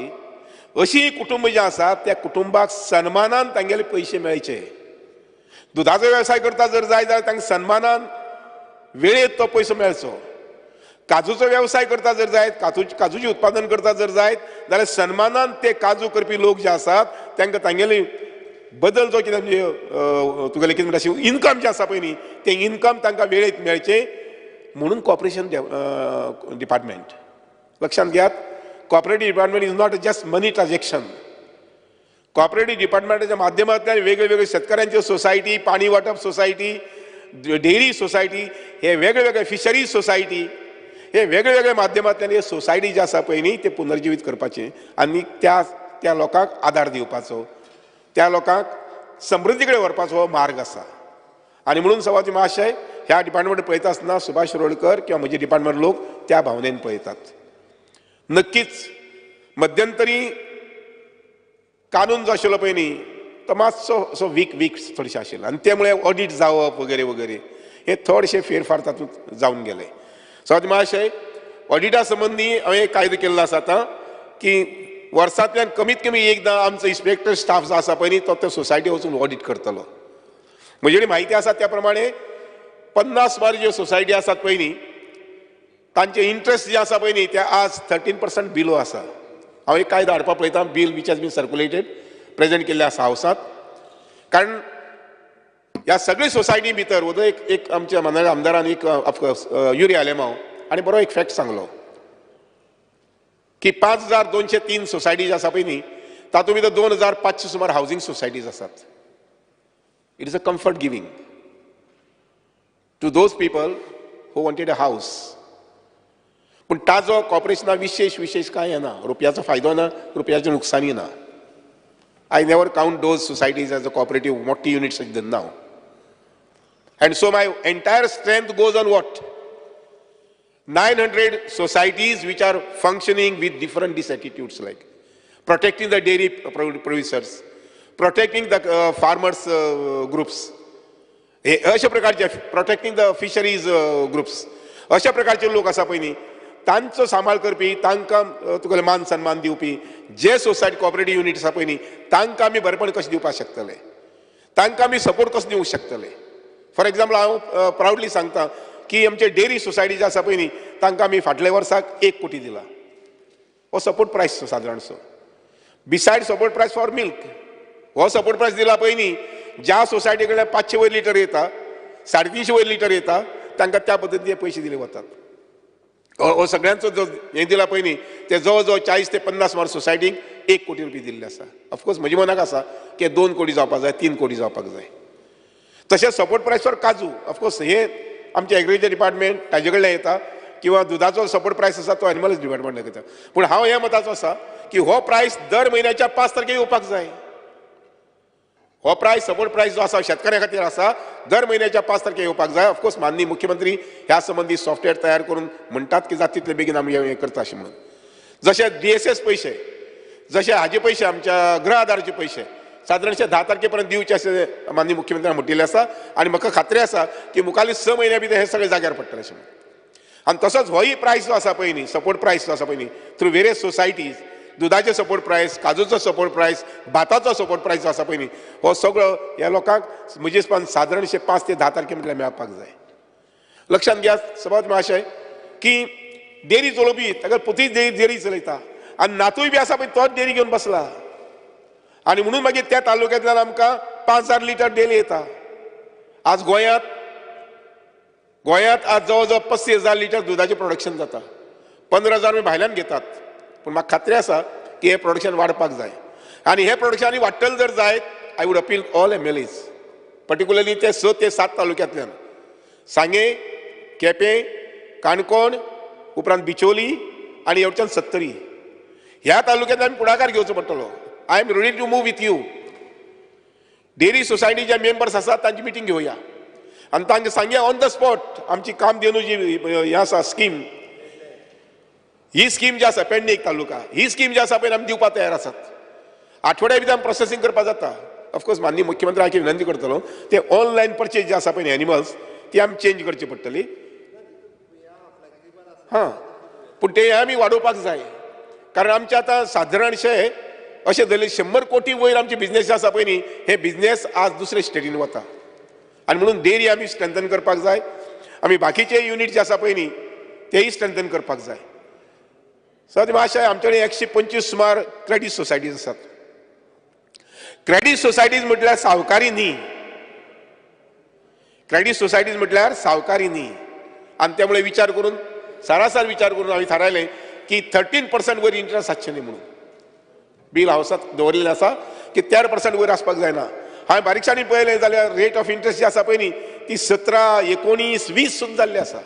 अशी कुटुंब जे आसात त्या कुटुंबाक सन्मानान तांगेले पयशे मेळचे. दुधाचो वेवसाय करता जर जाय जाल्यार तांकां सन्मानान वेळेत तो पयसो मेळचो. काजूचो व्यवसाय करता जर जायत काजूची उत्पादन करता जर जायत जाल्यार सन्मानान ते काजू करपी लोक जे आसात तांकां तांगेली बदल जो कितें म्हणजे तुगेलें कितें म्हणटा इन्कम जें आसा पळय न्ही तें इन्कम तांकां वेळेत मेळचें म्हणून कॉर्पोरेशन डिपार्टमेंट. लक्षांत घेयात cooperative department is not just money transaction. Cooperative डिपार्टमेंटाच्या माध्यमांतल्यान वेगळे शेतकऱ्यांच्यो सोसायटी पाणी वाटप सोसायटी डेअरी सोसायटी हे वेगळे फिशरीज सोसायटी हे वेगळे माध्यमांतल्यान हे सोसायटी जे आसा पळय न्ही ते पुनर्जीवीत करपाचें आनी त्या लोकांक आदार दिवपाचो त्या लोकांक समृद्धी कडेन व्हरपाचो हो मार्ग आसा. आनी म्हणून सभापती महाशय ह्या डिपार्टमेंट पळयता आसतना सुभाष शिरोडकर किंवा म्हजे डिपार्टमेंट लोक त्या भावनेन पळयतात. नक्कीच मध्यंतरी कानून जो आशिल्लो पळय न्ही तो मातसो वीक थोडेशें आशिल्लो आनी त्यामुळे ऑडिट जावप वगैरे वगैरे हे थोडेशे फेरफार तातूंत जावन गेले. सभापती महाशय ऑडिटा संबंधी हांवें एक कायदो केल्लो आसा आतां की वर्सांतल्यान कमीत कमी एकदां आमचो इन्स्पेक्टर स्टाफ जो आसा पळय न्ही तो त्या सोसायटी वचून ऑडिट करतलो. म्हजे कडेन म्हायती आसा त्या प्रमाणे 50 सुमार ज्यो सोसायटी आसात पळय न्ही तांचे इंट्रस्ट जे आसा पळय न्ही ते आज 13% बिलो आसा. हांव एक कायदो हाडपाक पळयतां bill which has been circulated present केल्ले आसा हावसांत. कारण ह्या सगळे सोसायटी भितर एक आमच्या माननीय आमदारान एक ऑफकोर्स युरी आलेमांव आनी बरो एक फॅक्ट सांगलो की 5203 सोसायटी जे आसा पळय न्ही तातूंत भितर 2500 सुमार हावजींग सोसायटीज आसात. It is a comfort giving to those people who wanted a house. पूण ताजो कॉर्पोरेशना विशेष कांय येना. रुपयाचो फायदो ना रुपयाचें नुकसानय ना. I never count those societies as a cooperative multi-unit such than now. And so my entire strength goes on what? 900 societies which are functioning with different disattitudes like protecting the dairy producers, protecting the farmers groups, अशा प्रकारचे protecting the fisheries groups, अशा प्रकारचे लोक आसा पळय न्ही तांचो सांबाळ करपी, तांकां तुगेले मान सन्मान दिवपी जे सोसायटी कॉपरेटीव युनिट आसा पळय न्ही, तांकां आमी बरेपण कशें दिवपाक शकतले, तांकां आमी सपोर्ट कसो दिवंक शकतले. फॉर एग्जाम्पल हांव प्रावडली सांगता की आमचे डेरी सोसायटी जे आसा पळय न्ही, तांकां आमी फाटल्या वर्साक 1 कोटी दिला. हो सपोर्ट प्रायस सादारणसो. बिसायड सपोर्ट प्रायस फॉर मिल्क, हो सपोर्ट प्रायस दिला पळय न्ही, ज्या सोसायटी कडल्यान 500 वयर लिटर येता, 350 वयर लिटर येता, तांकां त्या पद्दतीन पयशे दिले वतात. हो सगळ्यांचो जो हें दिला पळय न्ही, ते जवळ जवळ 40 ते 50 मार सोसायटीक 1 कोटी रुपया दिल्ले आसा. ऑफकोर्स म्हज्या मनाक आसा की 2 कोटी जावपाक जाय, 3 कोटी जावपाक जाय. तशेंच सपोर्ट प्रायस फॉर काजू, ऑफकोर्स हे आमचे एग्रीकल्चर डिपार्टमेंट ताजे कडल्यान येता, किंवा दुधाचो सपोर्ट प्रायस आसा तो एनिमल्स डिपार्टमेंटाक येता. पूण हांव ह्या मताचो आसा की हो प्रायस दर म्हयन्याच्या 5 तारखेक येवपाक जाय. हो प्रायस सपोर्ट प्रायस जो आसा शेतकऱ्या खातीर आसा, दर म्हयन्याच्या 5 तारखेक येवपाक जाय. ऑफकोर्स माननीय मुख्यमंत्री ह्या संबंधी सॉफ्टवेअर तयार करून म्हणटात की जाता तितले बेगीन आमी हें करता अशें म्हणून. जशे DSS पयशे, जशे हाजे पयशे, आमच्या गृह आदाराचे पयशे सादारणशे 10 तारखे पर्यंत दिवचे अशें माननीय मुख्यमंत्र्यान म्हणिल्लें आसा. आनी म्हाका खात्री आसा की मुखाल्ली 6 म्हयन्या भितर हे सगळे जाग्यार पडटले अशें म्हणून. आनी तसोच होय प्रायस जो आसा पळय न्ही, सपोर्ट प्रायस जो आसा पळय न्ही, थ्रू वेरियस सोसायटीज, दुधाचे सपोर्ट प्रायस, काजूचो सपोर्ट प्रायस, भाताचो सपोर्ट प्रायस जो आसा पळय न्ही, हो सगळो ह्या लोकांक म्हजे हिसपान सादारणशे 5 ते 10 तारखे म्हटल्यार मेळपाक जाय. लक्षांत घ्या सभापती महाशय की डेरी चलोवपी ताका पुतीच डेरी चलयता आनी नातूय बी आसा पळय तोच डेरी घेवन बसला. आनी म्हणून मागीर त्या तालुक्यांतल्यान आमकां 5000 लिटर डेली येता. आज गोंयांत आज जवळ जवळ 35,000 लिटर दुधाचें प्रोडक्शन जाता. 15,000 आमी भायल्यान घेतात. पूण म्हाका खात्री आसा की हे प्रोडक्शन वाडपाक जाय. आनी हे प्रोडक्शन आनी वाडटलें जर जायत, I would appeal all MLAs, particularly ते 6 ते 7 तालुक्यांतल्यान, सांगे, केपें, काणकोण, उपरांत बिचोली आनी हेवटेच्यान सत्तरी, ह्या तालुक्यांत आमी पुढाकार घेवचो पडटलो. I am ready to move with you. Dairy society जे मेंबर्स आसात तांची मिटींग घेवया आनी तांकां सांगया ऑन द स्पॉट आमची कामधेनू जी हें आसा स्कीम, ही स्कीम जी आसा पेडणे एक तालुका, ही स्कीम जी आसा पळय आमी दिवपाक तयार आसात. आठवड्या भितर आमी प्रोसेसींग करपाक जाता. ऑफकोर्स माननीय मुख्यमंत्री हांव विनंती करतलो ते ऑनलायन परचेज जे आसा पळय एनिमल्स ती आमी चेंज करची पडटली. हां, पूण ते आमी वाडोवपाक जाय. कारण आमचे आतां सादारणशे अशें धरले 100 कोटी वयर आमचे बिझनेस आसा पळय न्ही, हे बिझनेस आज दुसरे स्टेटीन वता. आनी म्हणून डेरी आमी स्ट्रेंथन करपाक जाय. आमी बाकीचे युनिट जे आसा पळय न्ही तेही स्ट्रेंथन करपाक जाय. सर महाशय आमचे कडेन 125 सुमार क्रेडीट सोसायटीज आसात. क्रेडीट सोसायटीज म्हटल्यार सावकारी न्ही, क्रेडीट सोसायटीज म्हटल्यार सावकारी न्ही. आनी त्यामुळे विचार करून सारासार विचार करून हांवें थारायलें की 13% वयर इंट्रस्ट आसचें न्ही म्हणून. बील हावसात दवरलेलें आसा की 13% वयर आसपाक जायना. हांवें बारीकसाणी पळयलें जाल्यार रेट ऑफ इंट्रस्ट जी आसा पळय न्ही ती 17, 19, 20 सुद्दां जाल्ली आसा.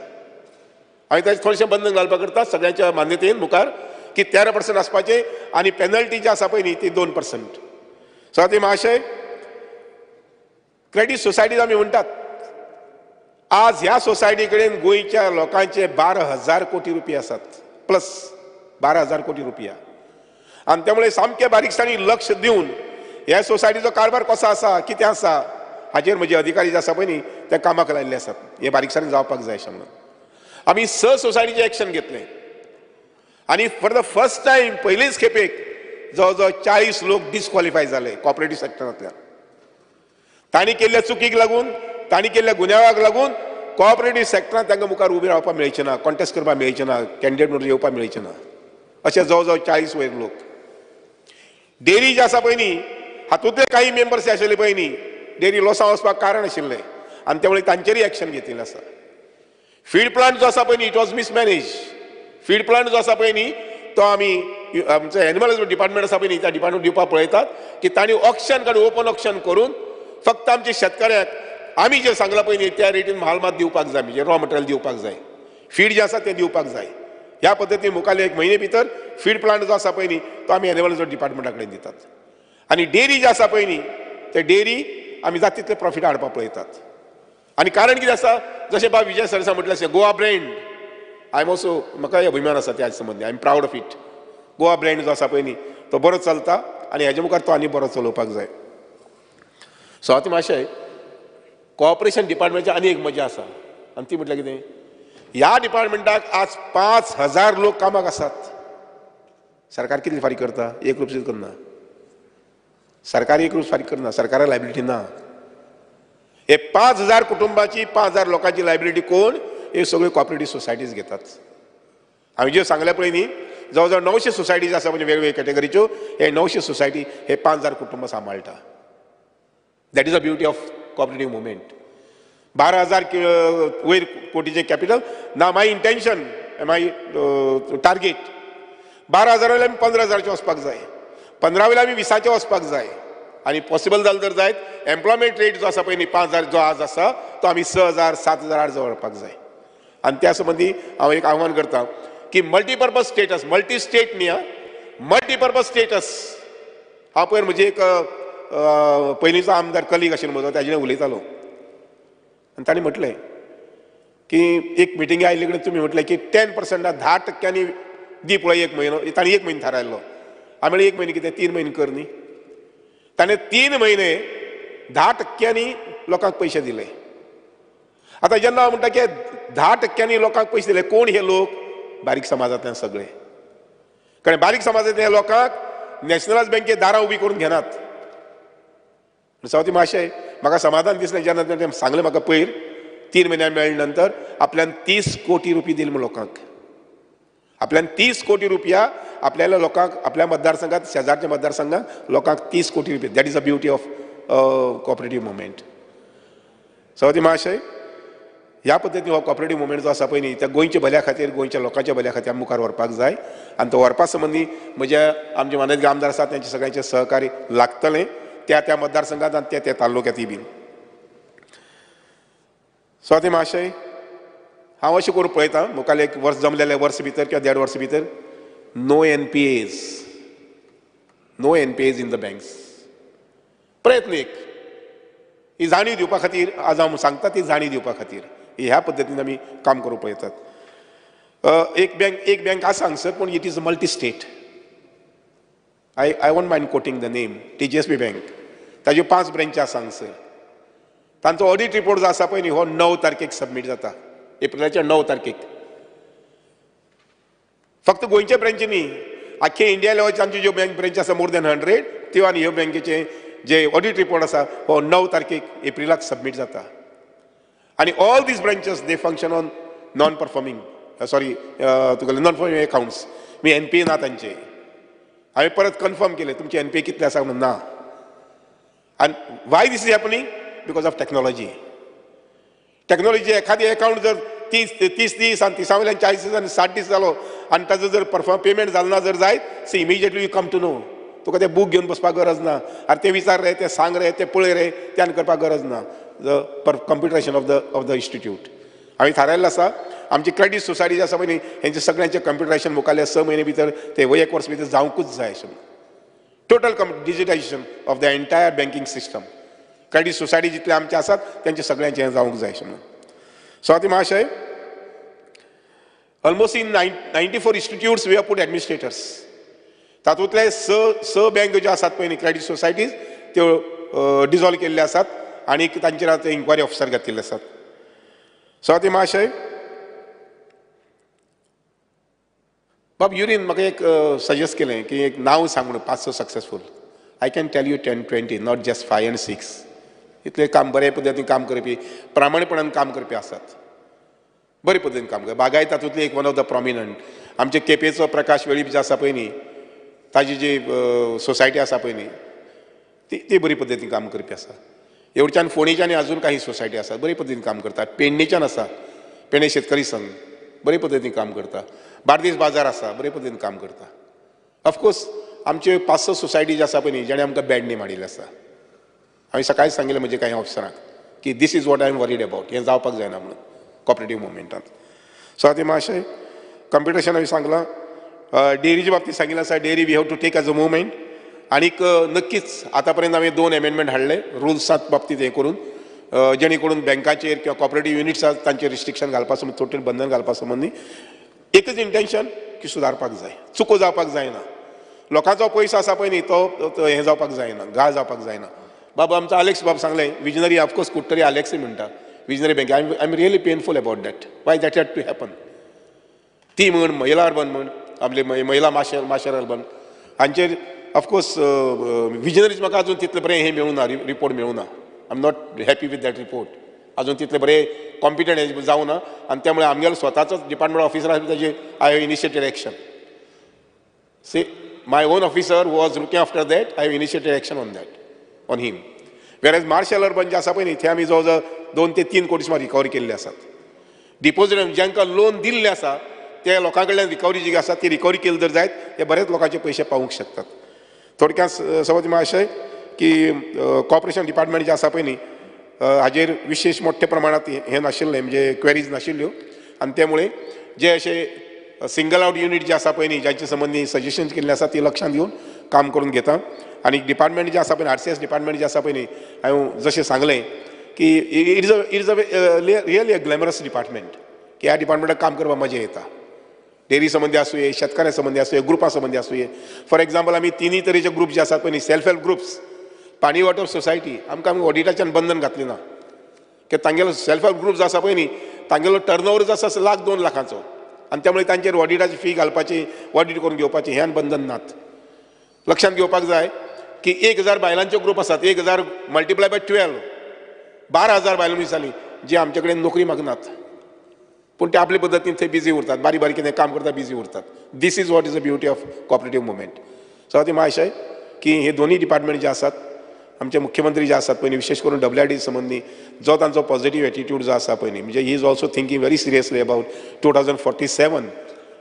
हांवें ताचें थोडेशें बंधन घालपाक करता सगळ्यांच्या मान्यतेन मुखार की 13% आसपाचें आनी पेनल्टी जी आसा पळय न्ही ती 2%. सो ते महाशय क्रेडीट सोसायटीज आमी म्हणटात, आज ह्या सोसायटी कडेन गोंयच्या लोकांचे 12,000 कोटी रुपया आसात, प्लस 12,000 कोटी रुपया. आनी त्यामुळे सामके बारीकसाणी लक्ष दिवन ह्या सोसायटीचो कारभार कसो आसा, कितें आसा हाचेर म्हजे अधिकारी जे आसा पळय न्ही ते कामाक लायिल्ले आसात. हे बारीकसाणी जावपाक जाय अशें म्हणून आमी 6 सोसायटीचें एक्शन घेतलें. आनी फॉर द फर्स्ट टायम पयलेच खेपेक जवळ जवळ 40 लोक डिस्क्वॉलिफाय जाले कॉपरेटीव सेक्टरांतल्यान. तांणी केल्ल्या चुकीक लागून, तांणी केल्ल्या गुन्यांवाक लागून कॉपरेटीव सेक्टरांत तांकां मुखार उबे रावपाक मेळचें ना, कॉन्टेस्ट करपाक मेळचें ना, कॅन्डिडेट म्हणून येवपाक मेळचें ना. अशे जवळ जवळ 40 वयर लोक. डेरी जी आसा पळय न्ही हातूंतले काही मेंबर्स आशिल्ले पळय न्ही डेरी लॉसान वचपाक कारण आशिल्लें आनी त्यामुळे तांचेरय एक्शन घेतिल्लें आसा. फीड प्लांट जो आसा पळय न्ही इट वॉज मिसमॅनेज. फीड प्लांट जो आसा पळय न्ही तो आमी आमचो एनिमल डिपार्टमेंट आसा पळय न्ही त्या डिपार्टमेंट दिवपाक पळयतात की तांणी ऑक्शन काडून ओपन ऑक्शन करून फक्त आमच्या शेतकऱ्याक आमी जें सांगलां पळय न्ही त्या रेटीन माल दिवपाक जाय, म्हणजे रॉ मटेरियल दिवपाक जाय, फीड जें आसा तें दिवपाक जाय. ह्या पद्दतीन मुखाल्ले 1 म्हयने भितर फीड प्लांट जो आसा पळय न्ही तो आमी एनिमल डिपार्टमेंटा कडेन दितात. आनी डेरी जी आसा पळय न्ही ते डेरी आमी जाता तितले प्रॉफिट हाडपाक पळयतात. आनी कारण कितें आसा जशें बाब विजय सरसा म्हटलें अशें Goa brand I am also म्हाका अभिमान आसा त्या संबंदी. I am proud of it. Goa brand जो आसा पळय न्ही तो बरो चलता आनी हेजे मुखार तो आनी बरो चलोवपाक जाय. सो हांव मातशें कॉपरेशन डिपार्टमेंटाची आनी एक मजा आसा आनी ती म्हटल्यार कितें ह्या डिपार्टमेंटाक आज 5,000 लोक कामाक आसात. सरकार कितली फारीक करता? 1 रुपया सुद्दां करना. सरकार 1 रुपया फारीक करना. सरकाराक लायबिलिटी ना. हे 5,000 कुटुंबाची 5,000 लोकांची लायबिलिटी कोण? हे सगळे कॉपरेटिव्ह सोसायटीज घेतात. हांवें जे सांगल्या पळय न्ही, जवळ 900 सोसायटीज आसा म्हणजे वेगवेगळ्या कॅटेगरीच्यो. हे 900 सोसायटी हे 5,000 कुटुंब सांबाळटा. That is the beauty of cooperative movement. 12,000 वयर कोटीचे कॅपिटल ना. माय इंटेन्शन, माय टार्गेट 12,000 वयल्यान आमी 15,000चे वचपाक जाय. 15 वयल्यान आमी 20चे वचपाक जाय. आनी पॉसिबल जालें तर जायत एम्प्लॉयमेंट रेट जो आसा पळय न्ही 5,000 जो आज आसा तो आमी 6,000 7,000 8,000 व्हरपाक जाय. आनी त्या संबंधी हांव एक आव्हान करता की मल्टीपर्पज स्टेटस, मल्टी स्टेट न्ही, मल्टीपर्पज स्टेटस. हांव पयर म्हजे एक पयलींचो आमदार कलीग आशिल्लो म्हजो, ताजे उलयतालो आनी ताणें म्हटलें की एक मिटिंगे आयिल्ले कडेन तुमी म्हटलें की 10% 10% दी पळय एक म्हयनो. ताणें 1 म्हयनो थारायल्लो. हांवें म्हळें 1 म्हयनो कितें 3 म्हयने कर न्ही. ताणें 3 म्हयने 10% लोकांक पयशे दिले. आतां जेन्ना हांव म्हणटा की 10% लोकांक पयशे दिले, कोण हे लोक? बारीक समाजांतल्यान सगळे. कारण बारीक समाजांतल्या लोकांक नॅशनलायज बँके दारां उबी करून घेनात. सावती मातशें म्हाका समाधान दिसलें जेन्ना तेणें सांगलें म्हाका पयर 3 म्हयन्यां मेळ्ळे नंतर आपल्यान 30 कोटी रुपया दिले लोकांक. आपल्यान 30 कोटी रुपया आपल्याला लोकांक आपल्या मतदारसंघात शेजारच्या मतदारसंघात लोकांक 30 कोटी रुपया. That is the beauty of cooperative movement. सावती मातशें ह्या पद्दतीन हो कॉपरेटिव्ह मुवमेंट जो आसा पळय न्ही त्या गोंयच्या भल्या खातीर, गोंयच्या लोकांच्या भल्या खातीर मुखार व्हरपाक जाय. आनी तो व्हरपा संबंदी म्हज्या आमचे मानेचे आमदार आसात त्यांचे सगळ्यांचे सहकार्य लागतलें त्या मतदारसंघात आनी त्या तालुक्यातय बीन. स्वाती महाशय, हांव अशें करून पळयतां मुखार एक वर्स जमलेलें वर्स भितर किंवा 1.5 वर्स भितर no NPAs, no NPAs in the banks. प्रयत्न एक ही जाणीव दिवपा खातीर आज हांव सांगता ती जाणीव दिवपा खातीर ह्या पद्दतीन आमी काम करूंक पळयतात. एक बँक आसा हांगसर पूण it is a multi state. I won't mind quoting the name. TGSB bank. ताज्यो 5 ब्रँची आसा हांगसर. तांचो ऑडिट रिपोर्ट जो आसा पळय न्ही हो 9 तारखेक सबमीट जाता. एप्रिलाच्या 9 तारखेक. फक्त गोंयचे ब्रँची न्ही, आख्खे इंडिया लेवलचे आमचे ज्यो बँक ब्रँच आसा मोर दॅन 100 त्यो आनी ह्यो बँकेचे जे ऑडिट रिपोर्ट आसा हो 9 तारखेक एप्रिलाक सबमीट जाता. आनी all these branches they function on non performing तुगेले नॉन परफॉर्मिंग अकाउंट्स. NPA ना तांचे. हांवें परत कन्फर्म केलें तुमचे NPA कितले आसा म्हणून ना. आनी why this is happening? Because of technology. Technology एखादी अकाउंट जर 30 दीस आनी 30 वयल्यान 40 दीस आनी 60 दीस जालो आनी ताजो जर पेमेंट जालो ना जर जायत so immediately you come to know. तुका ते बूक घेवन बसपाक गरज ना. आनी ते विचार रे, ते सांग रे, ते पळय रे, त्यान करपाक गरज ना. कम्प्युटरायझेशन ऑफ द इन्स्टिट्यूट. हांवें थारायल्लें आसा आमची क्रेडीट सोसायटी जी आसा पळय न्ही हेंचे सगळ्यांचे कम्प्युटरायझेशन मुखाल्ले 6 म्हयने भितर ते 1 वर्स भितर जावंकूच जाय अशें. Total digitisation of the entire banking system. Credit society जितले आमचे आसात त्यांचे सगळ्यांचे हें जावंक जाय अशें म्हणून. स्वाती महाशय, almost in 94 institutes we have put administrators. तातूंतले 6 बँक ज्यो आसात पळय न्ही क्रेडीट सोसायटीज त्यो डिजॉल्व केल्ले आसात आनी तांचेर आतां इन्क्वायरी ऑफिसर घातिल्ले आसात. स्वाती महाशय, बाब युरीन म्हाका एक सजेस्ट केलें की एक नांव सांग म्हणून 5-6 successful. I can tell you 10-20, not just 5 and 6. इतले काम बरे पद्दतीन काम करपी, प्रामाणीपणान काम करपी आसात. बरे पद्दतीन काम करता. बागायत तातूंतली एक वन ऑफ द प्रॉमिनंट. आमचे केपेचो प्रकाश वेळीप जो आसा पळय न्ही ताजी जी सोसायटी आसा पळय न्ही ती बरी पद्दतीन काम करपी आसा. एवढच्यान फोणेच्यान अजून काही सोसायटी आसात बरे पद्दतीन काम करतात. पेडणेच्यान आसा, पेडणे शेतकरी संघ बरे पद्दतीन काम करता. बार्देस बाजार आसा बरे पद्दतीन काम करता. ऑफकोर्स आमचे 5-6 सोसायटी जी आसा पळय न्ही जेणे आमकां बॅड नेम हाडिल्ले आसा. हांवें सकाळीच सांगिल्लें म्हणजे काही ऑफिसरांक की this is what I am worried about. हें जावपाक जायना म्हणून कॉपरेटिव्ह मुवमेंटांत. सो हाती महाशय कम्प्युटेशन हांवें सांगलां. डेअरीच्या बाबतींत सांगिल्लें आसा dairy we have to take as a movement. आनीक नक्कीच आतां पर्यंत हांवें 2 अमेंडमेंट हाडले रुल्सांत बाबतींत हें करून जेणे करून बँकाचेर किंवा कॉपरेटिव्ह युनिट्स आसात तांचेर रिस्ट्रिक्शन घालपा संबंदी टोटल बंधन घालपा संबंदी एकच इंटेंशन की सुदारपाक जाय. चुको जावपाक जायना. लोकांचो पयसो आसा पळय न्ही तो हें जावपाक जायना, गाळ जावपाक जायना. बाबा आमचो आलेक्स बाब सांगलें विजनरी ऑफकोर्स कुठतरी आलेक्सय म्हणटा visionary bank. I am really painful about that. Why that had to happen. ती म्हण महिला अर्बन म्हण आपले महिला माशर अर्बन हांचेर ऑफकोर्स विजनरीज म्हाका अजून तितले बरें हे मेळूना, रिपोर्ट मेळूना. I am not happy with that report. अजून तितले बरें कॉम्पिटंट हे जावना आनी त्यामुळे आमगेलो स्वताचोच डिपार्टमेंट ऑफिसर आसा ताजेर I have initiated action. See, my own officer who was looking after that, I have initiated action on that, on him. Whereas Marshall Urban जे आसा पळय न्ही, थंय आमी जवळ जवळ 2 ते 3 कोटी सुमार रिकवरी केल्ले आसात. डिपॉझिट ज्यांकां लोन दिल्ले आसा त्या लोकां कडल्यान रिकवरी जी आसा ती रिकवरी केली जर जायत ते बरेच लोकांचे पयशे पावूंक शकतात. थोडक्यात सभापती महाशय की कॉर्पोरेशन डिपार्टमेंट जे आसा पळय न्ही हाजेर विशेष मोठ्या प्रमाणात हे नाशिल्लें म्हणजे क्वेरीज नाशिल्ल्यो आनी त्यामुळे जे अशे सिंगल आउट युनिट जे आसा पळय न्ही ज्यांचे संबंधी सजेशन्स केल्ले आसा ती लक्षांत घेवन काम करून घेता. आनी डिपार्टमेंट जे आसा पळय RCS डिपार्टमेंट जे आसा पळय न्ही हांवें जशें सांगलें की it is a really a glamorous department की ह्या डिपार्टमेंटाक काम करपाक मजा येता. डेरी संबंधी आसूं शेतकाऱ्या संबंधी आसूं ग्रुपा संबंधी आसूं. फॉर एक्झाम्पल आमी तिनूय तरेचे ग्रुप जे आसात पळय न्ही सेल्फ हेल्प ग्रुप्स पाणी वॉटर सोसायटी आमकां ऑडिटाच्यान बंधन घातलें ना की तांगेलो सेल्फ हेल्प ग्रुप जो आसा पळय न्ही तांगेलो टर्नओवर जो आसा 1,00,000-2 लाखांचो आनी त्यामुळे तांचेर ऑडिटाची फी घालपाची ऑडिट करून घेवपाची ह्यान बंधन नात. लक्षांत घेवपाक जाय की 1,000 बायलांचे ग्रुप आसात 1,000 मल्टिप्लाय बाय 12 12,000 बायलो दिसाली जे आमचे कडेन नोकरी मागनात पूण ते आपले पद्दतीन थंय बिजी उरतात बारीक बारीक कितें काम करता बिजी उरतात. This is what is the beauty of cooperative movement. So ती महाशय की हे दोन्ही डिपार्टमेंट जे आसात आमचे मुख्यमंत्री जे आसात पळय न्ही विशेष करून WRD संबंधी जो तांचो पॉझिटिव्ह एटिट्यूड जो आसा पळय न्ही म्हणजे he is also thinking very seriously about 2047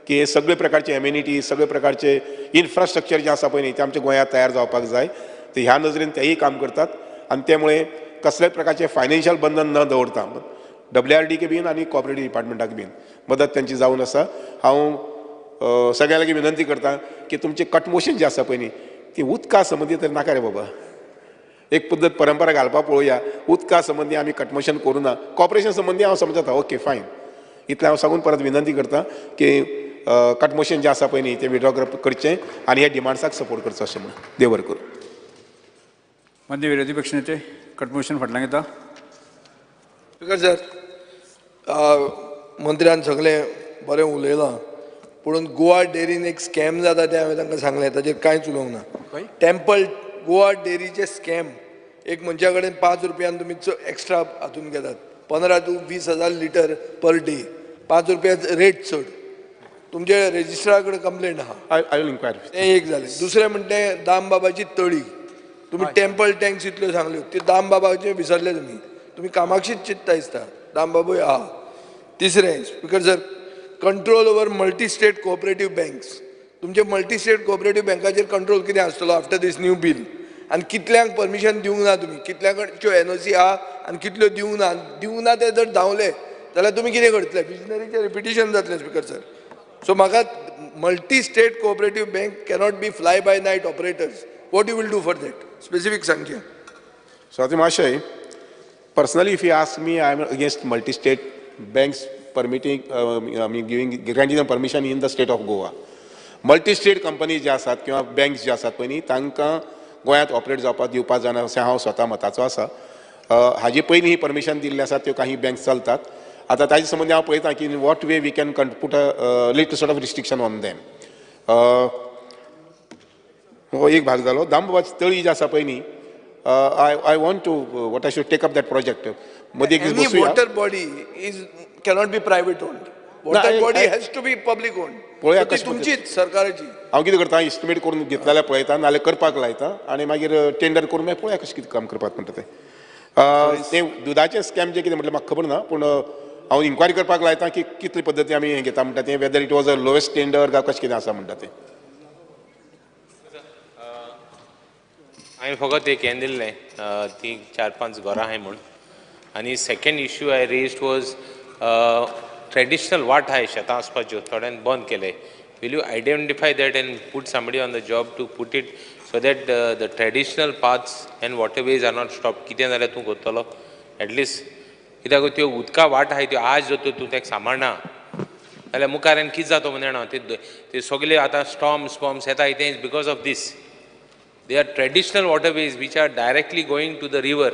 की हे सगळे प्रकारचे एम्युनिटी सगळे प्रकारचे इन्फ्रास्ट्रक्चर जे आसा पळय न्ही ते आमच्या गोंयांत तयार जावपाक जाय. ते ह्या नजरेन तेही काम करतात आनी त्यामुळे कसलेच प्रकारचे फायनान्शियल बंधन न दवरता WRD के बीन आनी कॉपरेटिव्ह डिपार्टमेंटाक बीन मदत त्यांची जावन आसा. हांव सगळ्यां लागीं विनंती करता की तुमचे कटमोशन जे आसा पळय न्ही ती उदका संबंधी तर नाका रे बाबा. एक पद्दत परंपरा घालपाक पळोवया. उदका संबंधी आमी कटमोशन करूं ना. कॉर्पोरेशन संबंधी हांव समजता ओके फायन. इतलें हांव सांगून परत विनंती करता की कटमोशन जे आसा पळय न्ही ते विड्रॉ करचें आनी ह्या डिमांड्साक सपोर्ट करचो अशें म्हणून देव बरें करूं.
मान्य विरोधी पक्षनेते कटमोशन फाटल्यान घेता.
स्पीकर सर मंत्र्यान सगळें बरें उलयलां पूण गोवा डेरीन एक स्कॅम जाता तें हांवें तांकां सांगलें ताचेर कांयच उलोवंक ना. टेम्पल गोवा डेरीचे स्कॅम एक मनशा कडेन 5 रुपयान तुमी एक्स्ट्रा हातून घेतात 15 to 20,000 लिटर पर डे 5 रुपया रेट चड. तुमचे रेजिस्ट्रारा कडेन कंप्लेंट आहा तें एक जालें. दुसरें म्हणटे दामबाबाची तळी तुमी टेम्पल टँक्स इतल्यो सांगल्यो ती दामबाबाचे विसरले तुमी कामाक्षीच चिंतता दिसता दामबाबूय आहा. तिसरें speaker sir control over multi state cooperative banks तुमचे मल्टी स्टेट कोऑपरेटिव्ह बँकाचेर कंट्रोल कितें आसतलो आफ्टर दीस न्यू बील आनी कितल्यांक परमिशन दिवंक ना तुमी कितल्यांकच्यो NOC आहा आनी कितल्यो दिवंक ना ते जर धांवले जाल्यार तुमी कितें करतले. विजनरीचें रिपिटिशन जातलें स्पीकर सर. सो म्हाका multi state cooperative bank cannot be fly by night operators. What you will do for that specific सांगचें.
स्वाती महाशय personally if you ask me I am against multi-state banks permitting granting them permission in the state of Goa. Multi-state companies जे आसात किंवा बँक्स जे आसात पळय न्ही तांकां गोंयांत ऑपरेट जावपाक दिवपाक जायना अशें हांव स्वता मताचो आसा. हाजे पयलीं ही परमिशन दिल्ली आसात त्यो काही बँक्स चलतात. आतां ताजे संबंधी हांव पळयतां की in what way we can put a little sort of restriction on them. हो एक भाग जालो. दामबाबाची तळी जी आसा पळय न्ही I want to what I should take up that project.
Any water body cannot be private owned. Water body has to be public owned.
पळया
तुमचीच सरकाराची.
हांव कितें करता इस्टिमेट करून घेतले जाल्यार पळयता नाल्यार करपाक लायता आनी मागीर टेंडर करून मागीर पळया कशें कितें काम करपाक म्हणटा तें. दुदाचें स्कॅम जें कितें म्हटलें म्हाका खबर ना पूण हांव इन्क्वायरी करपाक लायता की कितले पद्दती आमी हें घेता म्हणटा तें whether it was a lowest tender काय कशें कितें आसा म्हणटा तें.
हांवें फकत एक हें दिल्लें ती 4-5 घरां आहाय म्हूण. आनी second issue I raised was traditional वाट आहाय शेतां आसपाच्यो थोड्यान बंद केले. Will you identify that and put somebody on the job to put it so that the traditional paths and waterways are not stop. कितें जाल्यार तूं करतलो एटलिस्ट कित्याक त्यो उदका वाट आहाय त्यो आज जर तूं तेका सांबाळना जाल्यार मुखार कितें जाता म्हणून जाणा ते सगळे आतां स्टॉम्स येता तें because of this. They are traditional waterways which are directly going to the river.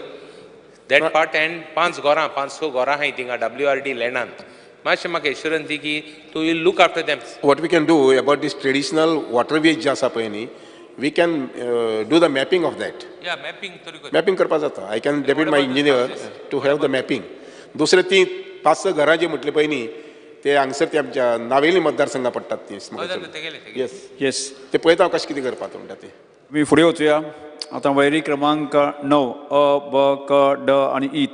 that part and 5-6 घरां आहाय थिंगा WRD लँडांत मातशें म्हाका एश्युरन्स दी की तूं will look after them.
What we can do about this traditional waterways जे आसा पळय न्ही, we can do the mapping of that.
या मॅपिंग तरी कर.
मॅपिंग करपा जाता. I can depute my engineer to have the mapping. दुसरें ती 5-6 घरां जी म्हटली पळय न्ही, ते हांगसर ती आमच्या नावेली मतदारसंघा पडटात ती. येस
येस
ते पळयता हांव कशें कितें करपाक म्हणटा ते.
मी फुडें वचुया. आता वैरी क्रमांक 9 अ ब क ड आणि ई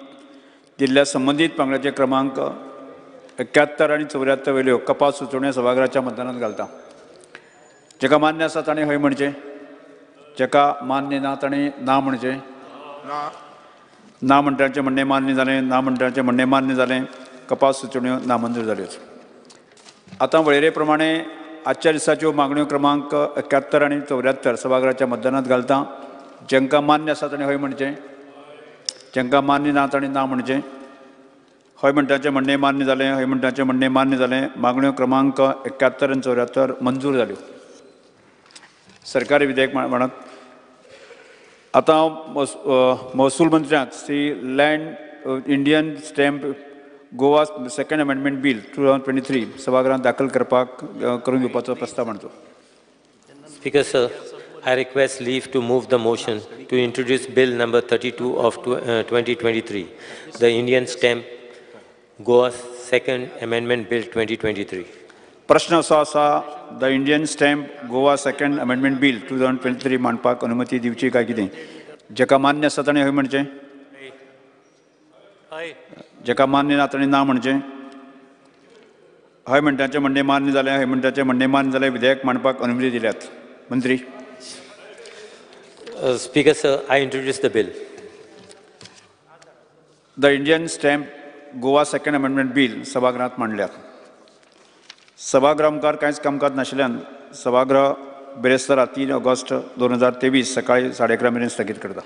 दिल्ल्या संबंधित पंगडाचे क्रमांक 71 आणि 74 वेल्यो कपात सुचोवण्यो सभागृहाच्या मतदानात घालता. जेका मान्य आसा ताणें हय म्हणचें, जेका मान्य ना ताणें ना म्हणचें. ना म्हणटाचें म्हणणें मान्य जालें, ना म्हणटाचें म्हणणें मान्य जालें. कपात सुचोवण्यो नामंजूर जाल्योच. आतां वळेरे प्रमाणे आजच्या दिसाच्यो मागण्यो क्रमांक 71 आणि 74 सभागृहाच्या मतदानात घालता. जेंकां मान्य आसा ताणें हय म्हणचें, जेंकां मान्य ना ताणें ना म्हणचें. हय म्हणटाचें म्हणणें मान्य जालें, हय म्हणटाचें म्हणणें मान्य जालें. मागण्यो क्रमांक 71 आणि 74 मंजूर जाल्यो. सरकारी विधेयक म्हणत आतां महसूल मंत्र्याक श्री लँड Indian stamp Goa second amendment bill 2023 सभागृहांत दाखल करून घेवपाचो प्रस्ताव मांडचो.
Speaker sir, I request leave to move the motion to introduce bill number 32 of 2023, the Indian Stamp Goa Second Amendment Bill 2023.
प्रश्न असो आसा, the Indian stamp Goa second amendment bill 2023 मांडपाक अनुमती दिवची काय कितें. जेका मान्य आसा ताणें हय म्हणचें, जेका मान्य ना ताणें ना म्हणचें. हय म्हणटाचें म्हणणें मान्य जालें, हय म्हणटाचें म्हणणें मान्य जालें. विधेयक मांडपाक अनुमती दिल्यात. मंत्री.
Speaker sir, I introduce the bill.
The Indian stamp Goa second amendment bill सभागृहांत मांडल्यात. सभागृह मुखार कांयच कामकाज नाशिल्ल्यान सभागृह बेरेस्तारा 3 ऑगस्ट 2023 सकाळी 11:30 मेरेन स्थगीत करता.